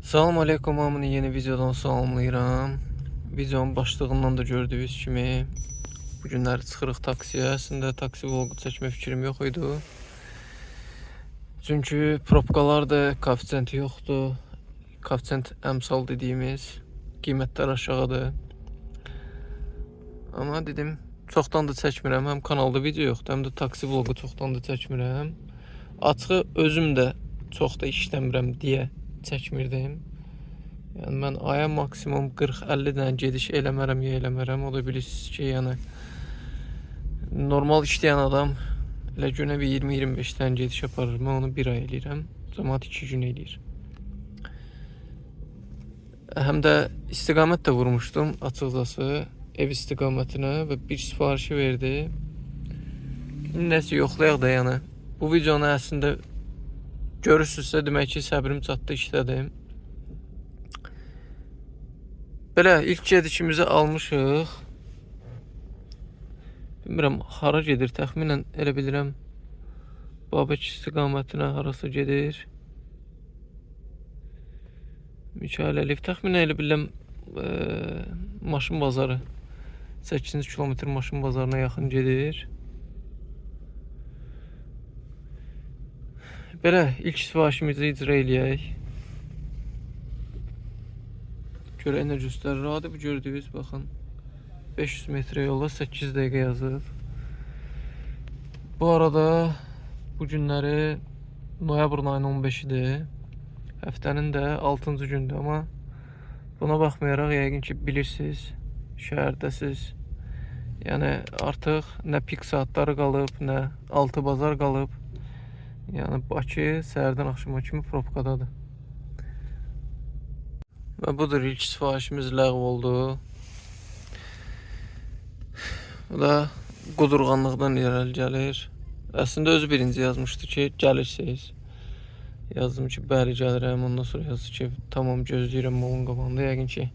Salam aleykum, hamını yeni videodan salamlayıram. Videonun başlığından da gördüyünüz kimi bu günləri çıxırıq taksiyə. Əslində taksi vlogu çəkmə fikrim yox idi. Çünki probkalardır, koeffisiyenti yoxdur. Koeffisiyent əmsal dediyimiz qiymətlər aşağıdır. Amma dedim, çoxdan da çəkmirəm. Həm kanalda video yoxdur, həm də taksi vlogu çoxdan da çəkmirəm. Açığı özüm də çox da işləmirəm deyə çəkmirdim. Yəni mən aya maksimum 40-50 dənə gediş eləmərəm ya eləmərəm. O da bilirsiniz ki, yəni normal işləyən adam elə günə bir 20-25 dənə gediş aparır. Mən onu bir ay eləyirəm. Cəmaət 2 gün eləyir. Həm də istiqamət də vurmuşdum açıqcası ev istiqamətinə və bir sifarişi verdi. Nəsə yoxlayaq da yəni. Bu videonu əslində görürsünüzsə demək ki, səbrim çatdı, işlədim. Belə ilk gedişimizi almışıq. Bilmirəm hara gedir, təxminən elə bilirəm Babək istiqamətinə harası gedir. Mikail Əliyev təxminən elə bilirəm maşın bazarı 8-ci kilometr maşın bazarına yaxın gedir. Belə ilk sifarişimizi icra eləyək. Görək nə göstərir. Adi bu gördüyünüz baxın 500 metrə yolla 8 dəqiqə yazıb. Bu arada bu günləri noyabrın ayının 15-idir. Həftənin də 6-cı gündür, amma buna baxmayaraq yəqin ki bilirsiniz, şəhərdəsiz. Yəni artıq nə pik saatları qalıb, nə altı bazar qalıb. Yəni Bakı səhərdən axşama kimi probkadadır. Və budur, ilk sifarişimiz ləğv oldu. Bu da qudurğanlıqdan irəli gəlir. Əslində özü birinci yazmışdı ki, gəlirsiniz. Yazdım ki, bəli gəlirəm. Ondan sonra yazdı ki, tamam gözləyirəm malın qabağında. Yəqin ki,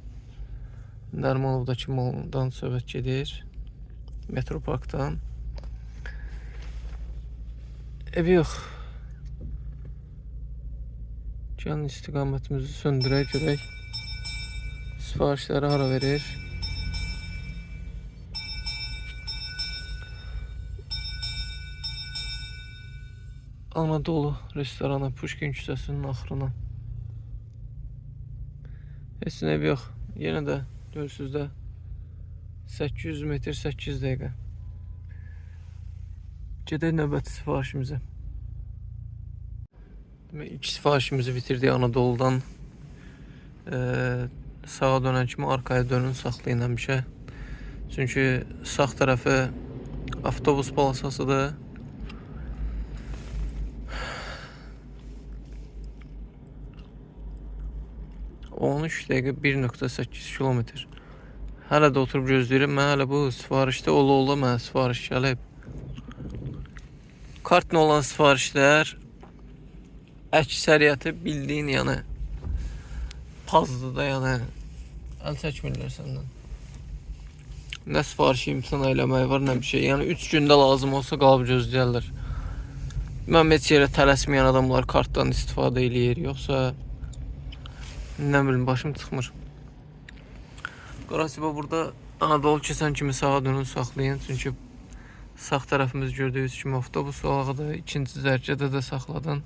Nərmanovdakı maldan söhbət gedir. Metroparkdan. Evi yox. Gəlin istiqamətimizi söndürək, görək sifarişləri hara verir. Anadolu restoranı, Puşkin küçəsinin axırına. Heç nə evi yox. Yenə də görürsünüz də 800 metr 8 dəqiqə. Gedək növbəti sifarişimizə. İlk sifarişimizi bitirdik Anadolu'dan. Sağa dönən kimi arkaya dönün, saxlayın həmişə. Çünki sağ tərəfi avtobus palasasıdır. On 13 dəqiqə 1.8 kilometr. Hələ də oturub gözləyirəm. Mən hələ bu sifarişdə ola mənə sifariş gəlib. Kartla olan sifarişlər əksəriyyəti bildiyin, yəni pazdır da, yəni əl çəkmirlər səndən. Nə sifarişi imtina eləmək var, nə bir şey. Yəni 3 gündə lazım olsa qalıb gözləyərlər. Mən heç yerə tələsməyən adamlar kartdan istifadə eləyir, yoxsa nə bilim, başım çıxmır. Qarasiba burada Anadolu keçən kimi sağa dönün, saxlayın. Çünki sağ tərəfimiz gördüyünüz kimi avtobus olağıdır. İkinci zərgədə də saxladın.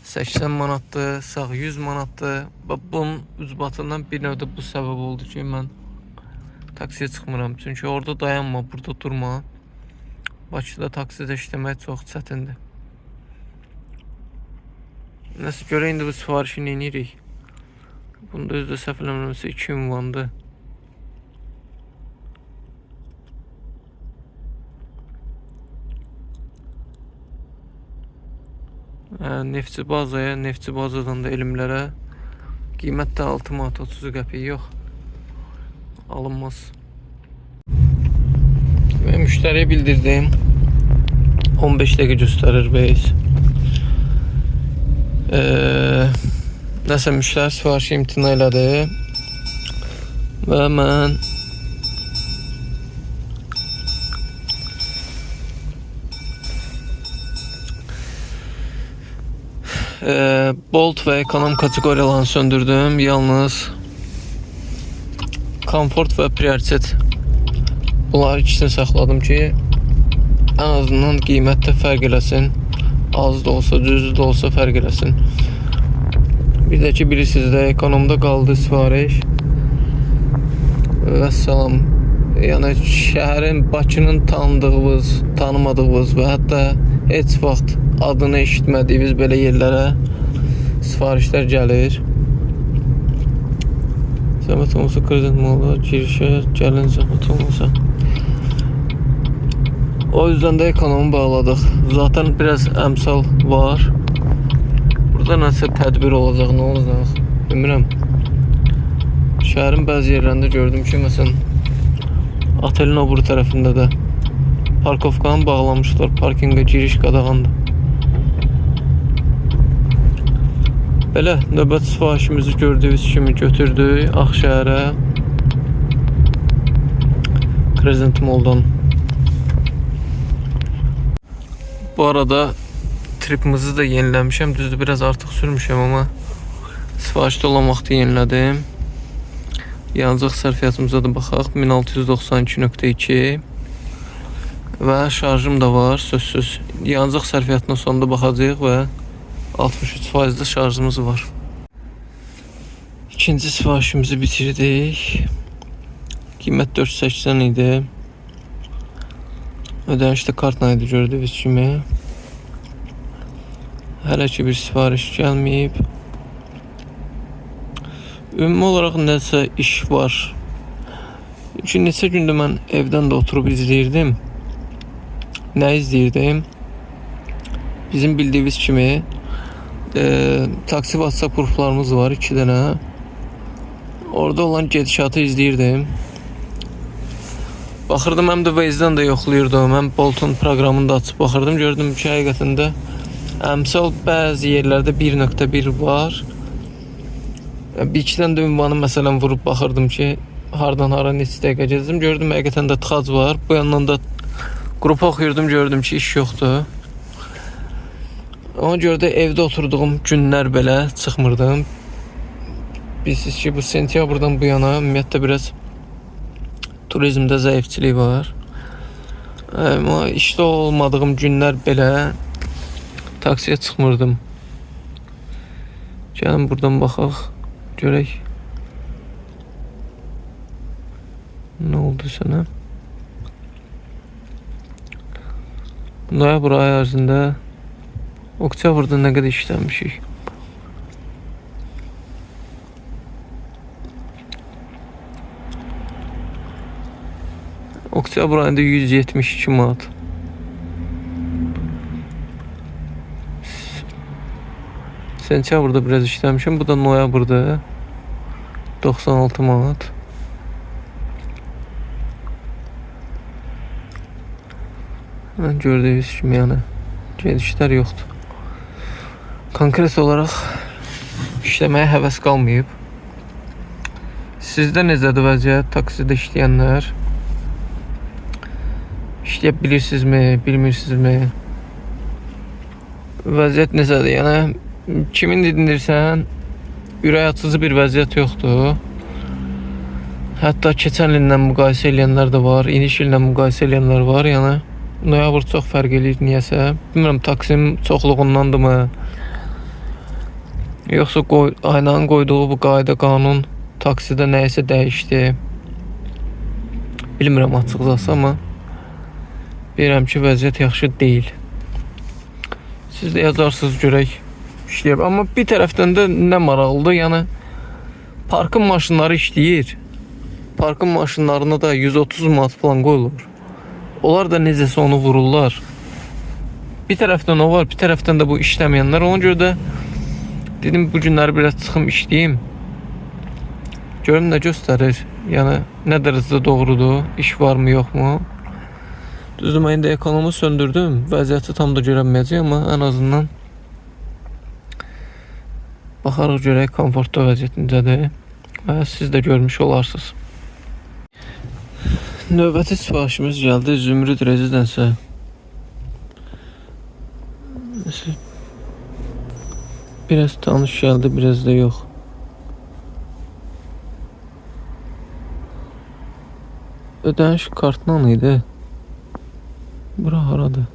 80 manatdır, sağ 100 manatdır. Bunun üzbatından bir növdə bu səbəb oldu ki, mən taksiyə çıxmıram. Çünki orada dayanma, burada durma. Bakıda taksidə işləmək çox çətindir. Nəsə görək, indi bu sifarişi neynirik? Bunda özdə səhv eləmirəmsə 2 ünvandır. Neftçi bazaya, neftçi bazadan da elmlərə qiymət də 6 manat 30 qəpik yox, alınmaz. Və müştəriyə bildirdim, 15 dəqiqə göstərir beyiz. Nəsə müştəri sifarişi imtina elədi və mən Bolt və ekonom kateqoriyalarını söndürdüm. Yalnız komfort və prioritet bunları ikisini saxladım ki, ən azından qiymətdə fərq eləsin. Az da olsa, düz də olsa fərq eləsin. Bir də ki, bilirsiniz də, ekonomda qaldı sifariş. Vəssalam. Yəni şəhərin, Bakının tanıdığımız, tanımadığımız və hətta heç vaxt adını eşitmədiyimiz belə yerlərə sifarişlər gəlir. Zəhmət olmasa kredit mola girişə gəlin, zəhmət olmasa. O yüzden de ekonomi bağladık. Zaten biraz əmsal var. Burada nəsə tədbir olacaq, nə olacaq bilmirəm. Şəhərin bəzi yerlərində gördüm ki, məsələn otelin o buru tərəfində də parkovkanı bağlamışlar, parkinqə giriş qadağandır. Belə növbət sifarişimizi gördüyünüz kimi götürdük Ağşəhərə. Crescent Mall'dan. Bu arada tripimizi de yenilemişim. Düzdür, biraz artıq sürmüşəm, amma sifarişdə olan vaxtı yenilədim. Yanacaq sərfiyyatımıza da baxaq. 1692.2 və şarjım da var, sözsüz. Yanacaq sərfiyyatına sonunda baxacağıq və 63% şarjımız var. İkinci sifarişimizi bitirdik. Qiymət 480 idi. Ödənişdə kartla idi gördüyünüz kimi. Hələ ki bir sifariş gəlməyib. Ümumi olaraq nəsə iş var. Çünki neçə gündür mən evdən də oturub izləyirdim. Nə izləyirdim? Bizim bildiyiniz kimi taksi WhatsApp qruplarımız var, 2 dənə. Orada olan gedişatı izləyirdim. Baxırdım, həm də Waze-dən də yoxlayırdım. Həm Bolt'un proqramını da açıb baxırdım. Gördüm ki, həqiqətində əmsal bəzi yerlərdə 1.1 var. Bir-ikidən də ünvanı məsələn vurub baxırdım ki, hardan hara neçə dəqiqə gezdim. Gördüm, həqiqətən də tıxac var. Bu yandan da qrupa oxuyurdum, gördüm ki, iş yoxdur. Ona görə də evdə oturduğum günlər belə çıxmırdım. Bilirsiniz ki, bu sentyabrdan bu yana ümumiyyətlə biraz turizmdə zəifçilik var. Amma işdə olmadığım günlər belə taksiyə çıxmırdım. Gəlin buradan baxaq, görək. Nə oldu sənə? Noyabr ayı ərzində oktyabrda nə qədər işləmişik? Oktyabr ayında 172 manat. Sentyabrda biraz işləmişim. Bu da noyabrda 96 manat. Mən gördüyünüz kimi yəni gedişlər yoxdur. Konkret olaraq işləməyə həvəs qalmayıb. Sizdə necədir vəziyyət? Taksidə işləyənlər işləyə bilirsinizmi, bilmirsinizmi? Vəziyyət necədir? Yəni kimin dindirsən, ürək açıcı bir vəziyyət yoxdur. Hətta keçən illə müqayisə edənlər də var, iniş illə müqayisə edənlər var. Yəni noyabr çox fərq eləyir niyəsə. Bilmirəm, taksim çoxluğundandırmı? Yoxsa aynanın qoyduğu bu qayda qanun taksidə nəyisə dəyişdi. Bilmirəm açıqcası, amma bilirəm ki, vəziyyət yaxşı deyil. Siz də yazarsınız, görək işləyib. Amma bir tərəfdən də nə maraqlıdır, yəni parkın maşınları işləyir. Parkın maşınlarına da 130 manat falan qoyulur. Onlar da necəsə onu vururlar. Bir tərəfdən o var, bir tərəfdən də bu işləməyənlər. Ona görə də dedim, bu günləri biraz çıxım işləyim. Görüm nə göstərir. Yəni nə dərəcədə doğrudur, iş varmı, yoxmu? Düzdür, mən indi ekonomu söndürdüm. Vəziyyəti tam da görənməyəcək, amma ən azından baxarıq, görək komfortda vəziyyət necədir. Və siz də görmüş olarsınız. Növbəti sifarişimiz gəldi. Zümrüd Rezidensə. Biraz tanış geldi, biraz da yok. Ödəniş kartla idi. Bura haradır?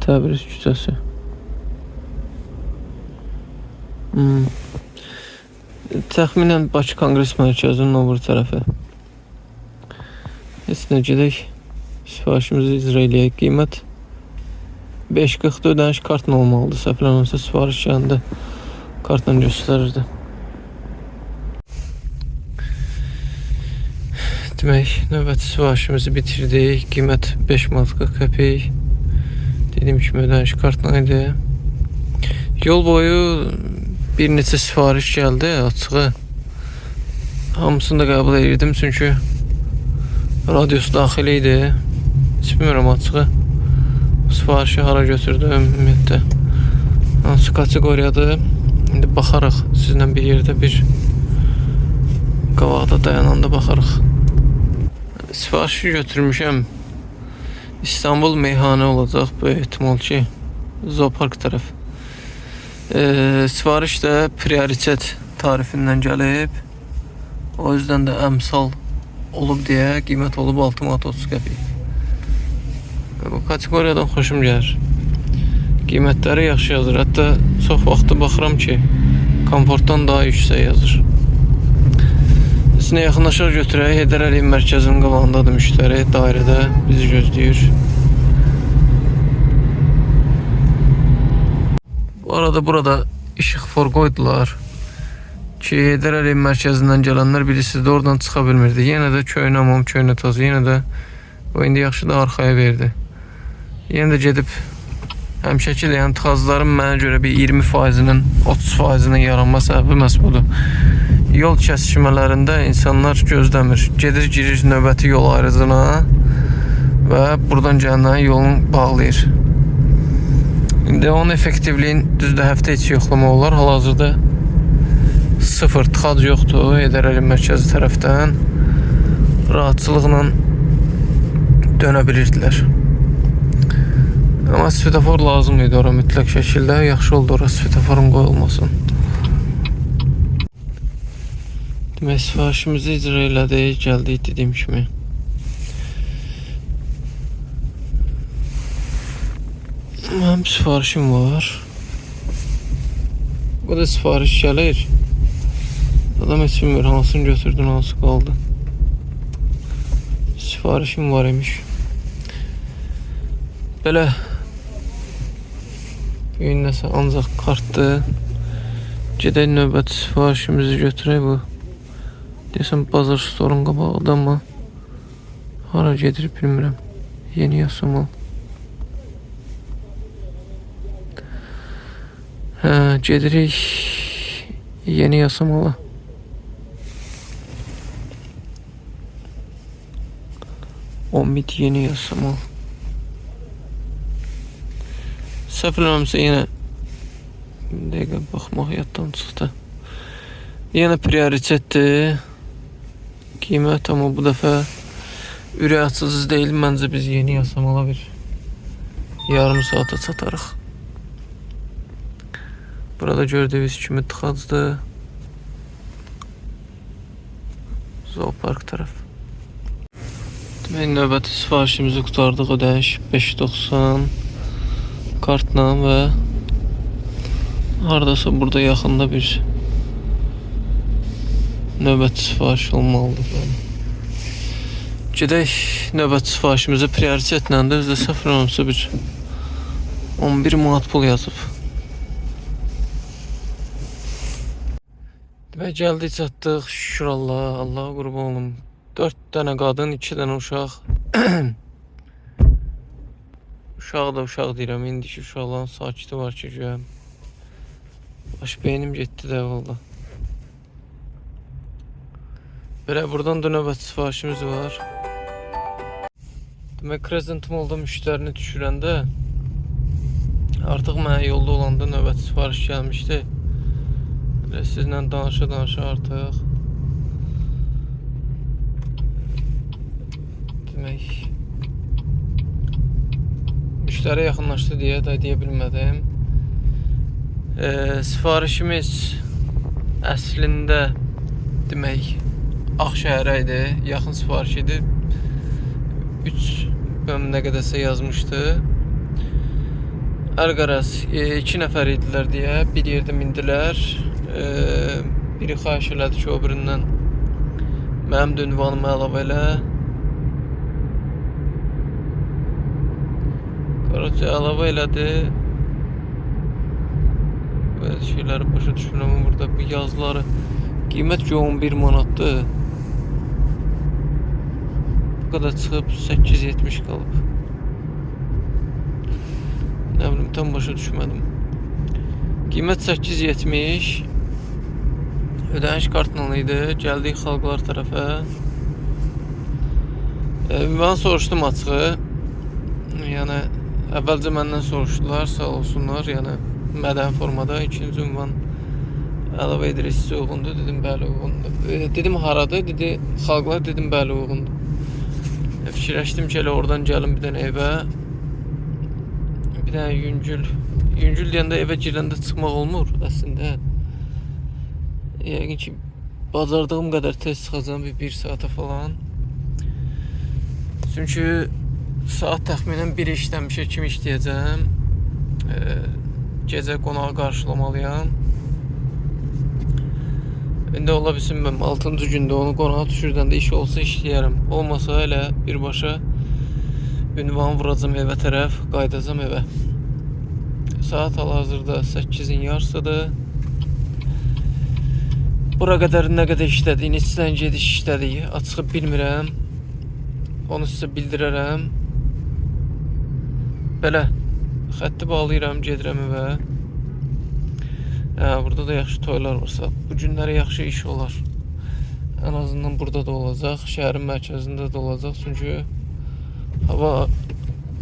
Təbriz küçəsi. Təxminən Bakı Konqres Mərkəzinin o bir tərəfi. Heç nə gedək. Sifarişimizi icra eləyək. Qiymət 5.40'da ödəniş kartla olmalıdır. Səhvləmirəmsə sifariş gəlində kartla göstərirdi. Demək, növbəti sifarişimizi bitirdik. Qiymət 5 manat 40 qəpik. Dediyim kimi ödəniş kartla idi. Yol boyu bir neçə sifariş gəldi, açığı. Hamısını da qəbul edirdim çünki radiosu daxili idi. Heç bilmirəm açığı. Sifarişi hara götürdüm ümumiyyətlə. Hansı kateqoriyadır? İndi baxarıq. Sizlə bir yerdə bir qavaqda dayananda baxarıq. Sifarişi götürmüşəm. İstanbul meyhanə olacaq bu ehtimal ki. Zoopark tərəf. Sifariş də prioritet tarifindən gəlib. O yüzden də əmsal olub deyə qiymət olub 6 manat 30 qəpik. Bu kateqoriyadan xoşum gəlir. Qiymətləri yaxşı yazır. Hətta çox vaxtı baxıram ki, komfortdan daha yüksək yazır. Sizinə yaxınlaşaq götürək. Heydər Əliyev mərkəzinin qabağındadır müştəri. Dairədə bizi gözləyir. Bu arada burada işıq for qoydular ki, Heydər Əliyev mərkəzindən gələnlər bilirsiniz də oradan çıxa bilmirdi. Yenə də köynə mum, köynə tozı, yenə də o indi yaxşı da arxaya verdi. Yenə də gedib həmişəkil, yəni tıxacların mənə görə bir 20%-nin, 30%-nin yaranma səbəbi məhz budur. Yol kəsişmələrində insanlar gözləmir. Gedir, girir növbəti yol ayrıcına və buradan gələnlərin yolunu bağlayır. İndi onun effektivliyin düzdür həftə içi yoxlama olar. Hal-hazırda 0 tıxac yoxdur Heydər Əliyev mərkəzi tərəfdən. Rahatçılıqla dönə bilirdilər. Amma svetofor lazım idi ora mütləq şəkildə. Yaxşı oldu ora svetoforun qoyulmasın. Demək, sifarişimizi icra elədik, gəldik dediyim kimi. Mənim sifarişim var. Bu da sifariş gəlir. Adam heç bilmir hansını götürdün, hansı qaldı. Sifarişim var imiş. Belə bugün nəsə ancaq kartdır. Gedək növbəti sifarişimizi götürək bu. Deyəsən bazar storun qabağıdır, amma hara gedir bilmirəm. Yeni Yasamal. Gedirik Yeni Yasamala. Omid Yeni Yasamal. Səhvləmirəmsə yenə bir dəqiqə baxmaq yaddan çıxdı. Yenə prioritetdir. Qiymət, amma bu dəfə ürək açıcı deyil. Məncə biz Yeni Yasamala bir yarım saata çatarıq. Burada gördüyünüz kimi tıxacdır. Zoopark tərəf. Demək, növbəti sifarişimizi qutardıq. Ödəniş 5.90 kartla və haradasa burada yaxında bir növbəti sifariş olmalıdır. Gedək növbəti sifarişimizə prioritetlə də bizdə səhvləmirəmsə bir 11 manat pul yazıb. Demək, gəldik, çatdıq. Şükür Allah, Allaha qurban olum. 4 dənə qadın, 2 dənə uşaq. Uşaq da uşaq deyirəm. İndiki uşaqların sakiti var ki, görəm. Baş beynim getdi də valla. Belə buradan da növbəti sifarişimiz var. Demək, Crescent Mall'da müştərini düşürəndə artıq mənə yolda olanda növbəti sifariş gəlmişdi. Belə sizlə danışa artıq. Demək, müştəri yaxınlaşdı deyə də deyə bilmədim. Sifarişimiz əslində demək Ağşəhərə idi. Yaxın sifariş idi. 3 nə qədərsə yazmışdı. Ərqəraz 2 nəfər idilər deyə bir yerdə mindilər. Biri xahiş elədi ki, o birindən mənim də ünvanımı əlavə elə. Qaracı əlavə elədi. Belə şeyləri başa düşmürəm. Burada bu yazıları qiymət ki 11 manatdır. Bu qədər çıxıb 8.70 qalıb. Nə bilim, tam başa düşmədim. Qiymət 8.70. Ödəniş kartla idi. Gəldik xalqlar tərəfə. Ünvanı soruşdum açığı. Yəni əvvəlcə məndən soruşdular, sağ olsunlar. Yəni mədəni formada ikinci ünvan əlavə edirik, sizə uyğundur. Dedim bəli uyğundur. Dedim haradır? Dedi xalqlar, dedim bəli uyğundur. Fikirləşdim ki, elə oradan gəlim bir dənə evə. Bir dənə yüngül deyəndə evə girəndə çıxmaq olmur əslində. Yəqin ki, bacardığım qədər tez çıxacam, bir saata falan. Çünki saat təxminən 1 işləmişə kimi işləyəcəm. Gecə qonağı qarşılamalıyam. İndi ola bilsin, mən 6-cı gündə onu qonağa düşürdəndə iş olsa işləyərəm. Olmasa elə birbaşa ünvan vuracam evə tərəf, qaydacam evə. Saat hal-hazırda 8-in yarısıdır. Bura qədər nə qədər işlədik, neçədən gediş işlədik, açığı bilmirəm. Onu sizə bildirərəm. Belə, xətti bağlayıram, gedirəm evə. Burada da yaxşı toylar varsa, bu günləri yaxşı iş olar. Ən azından burada da olacaq, şəhərin mərkəzində də olacaq. Çünki hava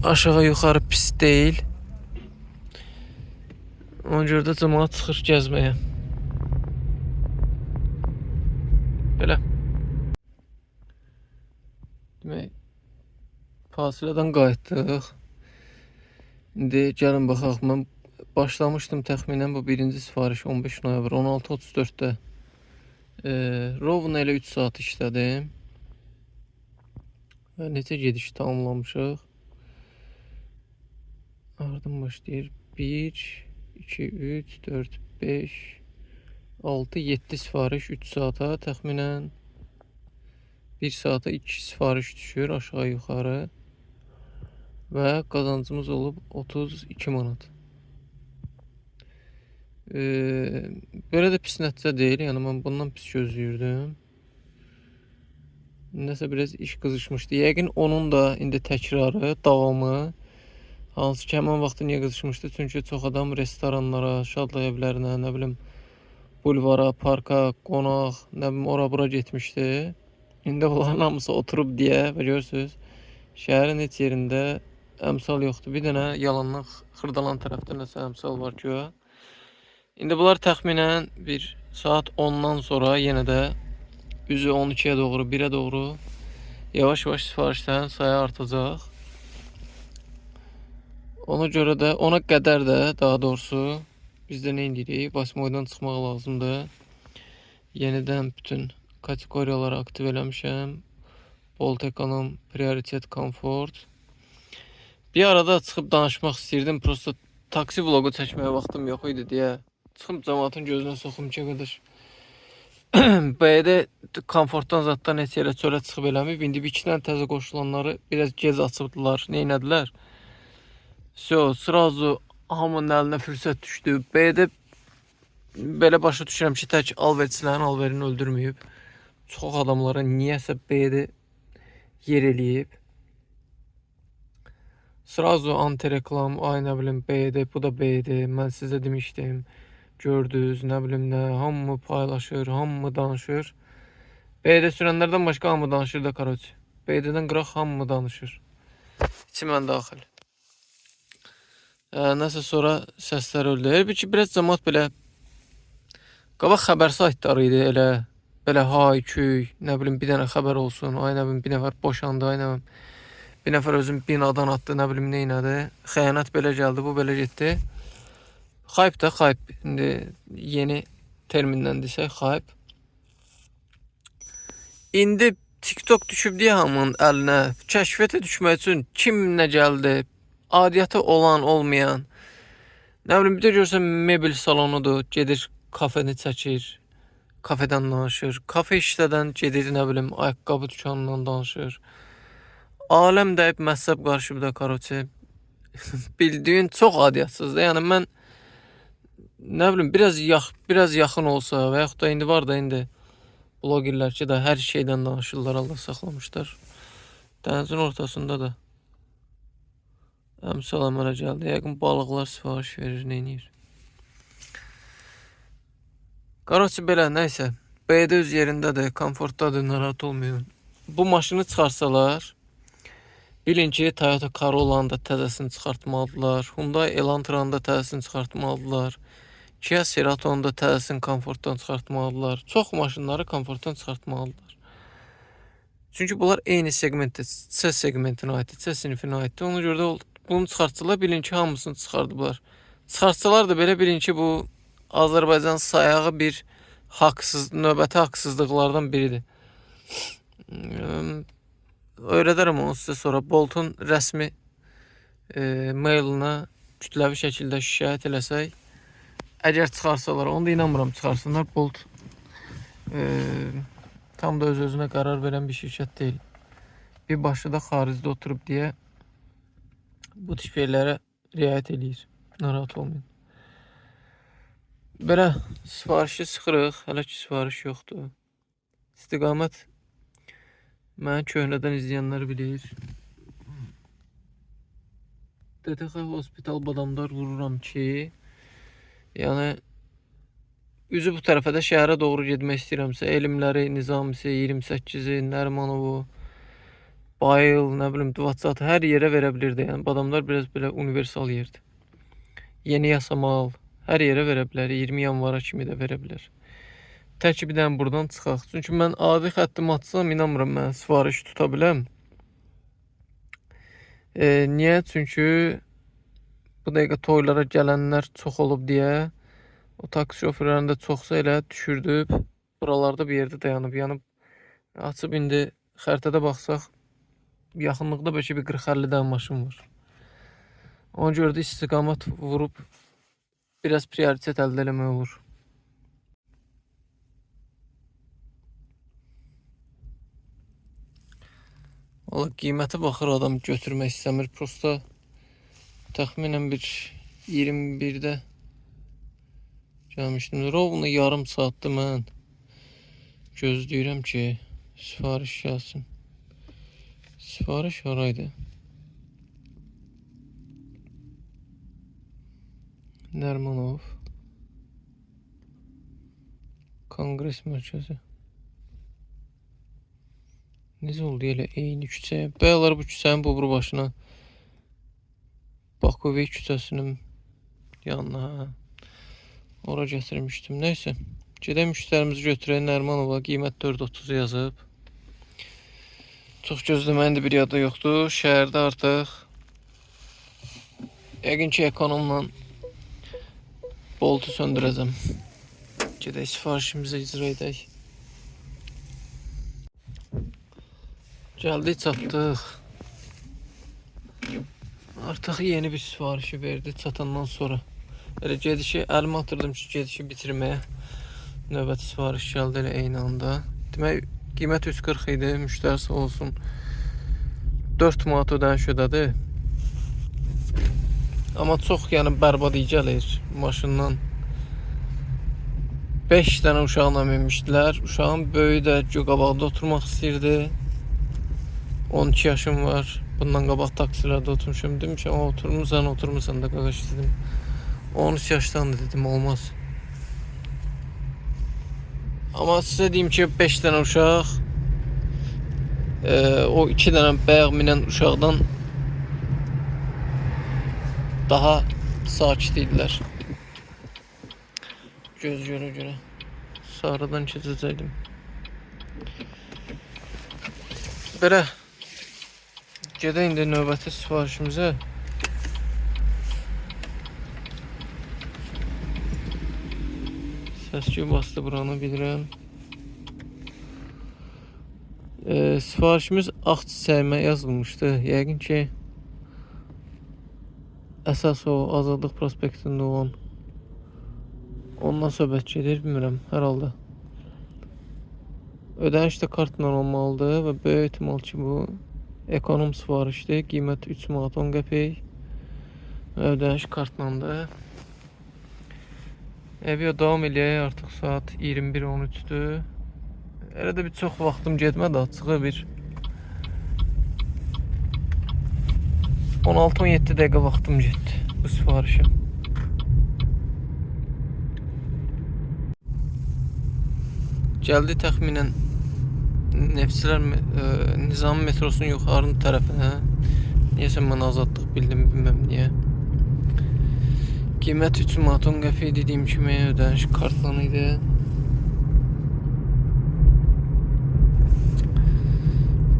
aşağı yuxarı pis deyil. Ona görə də cəmaət çıxır gəzməyə. Belə. Demək, fasilədən qayıtdıq. İndi gəlin baxaq, mən başlamışdım təxminən bu birinci sifariş 15 noyabr 16:34-də. Rovna elə 3 saat işlədim. Və neçə gediş tamamlamışıq. Ardın başlayır. 1, 2, 3, 4, 5, 6, 7 sifariş 3 saata təxminən 1 saata 2 sifariş düşür aşağı yuxarı. Və qazancımız olub 32 manat. Belə də pis nəticə deyil. Yəni mən bundan pis gözləyirdim. Nəsə biraz iş qızışmışdı. Yəqin onun da indi təkrarı, davamı. Hansı ki, həmən vaxtı niyə qızışmışdı? Çünki çox adam restoranlara, şadlıq evlərinə, nə bilim, bulvara, parka, qonaq, nə bilim, ora-bura getmişdi. İndi onların hamısı oturub deyə, və görürsünüz, şəhərin heç yerində əmsal yoxdur. Bir dənə yalanlıq Xırdalan tərəfdə nəsə əmsal var ki, o. İndi bunlar təxminən bir saat 10-dan sonra yenə də üzü 12-yə doğru, 1-ə doğru yavaş-yavaş sifarişlərin sayı artacaq. Ona görə də, ona qədər də daha doğrusu biz də nə edirik? Vasmoydan çıxmaq lazımdır. Yenidən bütün kateqoriyaları aktiv eləmişəm. Bolt ekonom, prioritet, komfort. Bir arada çıxıb danışmaq istəyirdim. Prosta taksi vlogu çəkməyə vaxtım yox idi deyə. Çıxıb cəmaatın gözünə soxum ki, qədər. Bəyədə komfortdan zaddan heç yerə çölə çıxıb eləməyib. İndi bir iki dənə təzə qoşulanları biraz gec açıbdılar. Neynədilər? Sırazu hamının əlinə fürsət düşdü. Bəyədə belə başa düşürəm ki, tək alverçilərin alverini öldürməyib. Çox adamlara niyəsə bəyədə yer eləyib. Sırazu anti-reklam, ay nə bilim bəyədə, bu da bəyədə. Mən sizə demişdim. Gördünüz, nə bilim nə, hamı paylaşır, hamı danışır. Bəyədə sürənlərdən başqa hamı danışır da karoç. Bəyədədən qıraq hamı danışır. İçimən daxil. Nəsə sonra səslər öldü. Elə ki, biraz cəmat belə qabaq xəbər saytları idi elə. Belə hay, küy, nə bilim bir dənə xəbər olsun, ay nə bilim bir nəfər boşandı, ay nə bilim. Bir nəfər özüm binadan atdı, nə bilim nə elədi. Xəyanət belə gəldi, bu belə getdi. Xayb da xayb. İndi yeni termindən desək xayb. İndi TikTok düşüb deyə hamının əlinə. Kəşfiyyata düşmək üçün kim nə gəldi? Adiyyatı olan, olmayan. Nə bilim, bir də görsən mebel salonudur, gedir kafeni çəkir, kafedən danışır. Kafe işlədən gedir, nə bilim, ayaqqabı dükanından danışır. Aləm dəyib məhzəb qarışıb da, karoçe. Bildiyin çox adiyyətsizdir. Yəni mən nə bilim, biraz yaxın olsa və yaxud da indi var da indi blogerlər ki də hər şeydən danışırlar, Allah saxlamışlar. Dənizin ortasında da əmsal əmələ gəldi. Yəqin balıqlar sifariş verir, neyniyir. Qaroçi belə, nəysə. BD öz yerindədir, komfortdadır, narahat olmayın. Bu maşını çıxarsalar, bilin ki, Toyota Corolla'nın da təzəsini çıxartmalıdırlar. Hyundai Elantranın da təzəsini çıxartmalıdırlar. Kia Ceraton'un da təzəsini komfortdan çıxartmalıdırlar. Çox maşınları komfortdan çıxartmalıdırlar. Çünki bunlar eyni segmentdə, C segmentinə aiddir, C sinifinə aiddir. Ona görə də bunu çıxartsalar, bilin ki, hamısını çıxardıblar. Çıxartsalar da belə bilin ki, bu Azərbaycan sayağı bir növbəti haqsızlıqlardan biridir. Öyrədərəm onu sizə sonra. Bolt'un rəsmi mailına kütləvi şəkildə şikayət eləsək, əgər çıxarsalar, onu da inanmıram çıxarsınlar. Bolt tam da öz-özünə qərar verən bir şirkət deyil. Bir başı da xaricdə oturub deyə bu tip yerlərə riayət eləyir. Narahat olmayın. Belə sifarişi sıxırıq. Hələ ki sifariş yoxdur. İstiqamət məni köhnədən izləyənlər bilir. DTX Hospital Badamdar vururam ki, yəni üzü bu tərəfə də şəhərə doğru getmək istəyirəmsə, Elmləri, Nizamisi, 28-i, Nərmanovu, Bayıl, nə bilim, Duvacatı hər yerə verə bilirdi. Yəni Badamdar biraz belə universal yerdir. Yeni Yasamal hər yerə verə bilər. 20 yanvara kimi də verə bilər. Tək bir dənə buradan çıxaq. Çünki mən adi xəttimi açsam, inanmıram mən sifariş tuta biləm. Niyə? Çünki bu dəqiqə toylara gələnlər çox olub deyə o taksi şoförlərində çoxsa elə düşürdüb. Buralarda bir yerdə dayanıb. Yəni açıb indi xəritədə baxsaq, yaxınlıqda bəlkə bir 40-50 dənə maşın var. Ona görə də istiqamət vurub biraz prioritet əldə eləmək olur. Valla qiymətə baxır, adam götürmək istəmir. Prosta təxminən bir 21-də gəlmişdim. Rovno yarım saatdır mən gözləyirəm ki, sifariş gəlsin. Sifariş haraydı? Nərmanov Kongres Mərkəzi. Necə oldu elə eyni küçəyə? Bəyalar bu küçənin bu başına Bakovey küçəsinin yanına ora gətirmişdim. Neysə, gedək müştərimizi götürək. Nərmanova qiymət 4.30 yazıb. Çox gözləməyin də bir yada yoxdur. Şəhərdə artıq yəqin ki, ekonomla Boltu söndürəcəm. Gedək sifarişimizi icra edək. Gəldik, çatdıq. Artıq yeni bir sifarişi verdi çatandan sonra. Elə gedişi əlimə atırdım ki, gedişi bitirməyə. Növbəti sifariş gəldi elə eyni anda. Demək, qiymət 140 idi, müştəri sağ olsun 4 manat ödəniş ödədi. Amma çox yəni bərbad iyi gəlir maşından. 5 dənə uşaqla minmişdilər. Uşağın böyüyü də qabaqda oturmaq istəyirdi. 12 yaşım var. Bundan qabaq taksilərdə oturmuşum. Demişəm, oturmuşsan da qaqaş dedim. 13 yaşdan da dedim, olmaz. Amma sizə deyim ki, 5 dənə uşaq o 2 dənə bayaq minən uşaqdan daha sakit idilər. Göz görə. Sarıdan keçəcəkdim. Belə Gedək indi növbəti sifarişimizə. Səsküy bastı buranı bilirəm. Sifarişimiz ağ çiçəyimə yazılmışdı. Yəqin ki əsas o Azadlıq prospektində olan ondan söhbət gedir, bilmirəm, hər halda. Ödəniş də kartla olmalıdır və böyük ehtimal ki bu ekonom sifarişdir. Qiymət 3 manat 10 qəpik. Ödəniş kartlandır. Video davam eləyək, artıq saat 21:13-dür. Elə də bir çox vaxtım getmədi, açığı bir 16-17 dəqiqə vaxtım getdi bu sifarişə. Gəldi təxminən Neftçilər Nizami metrosunun yuxarı tərəfinə. Niyəsə mən Azadlıq bildim, bilməm niyə. Qiymət 3 manat 10 qəpik, dediyim kimi ödəniş kartlan idi.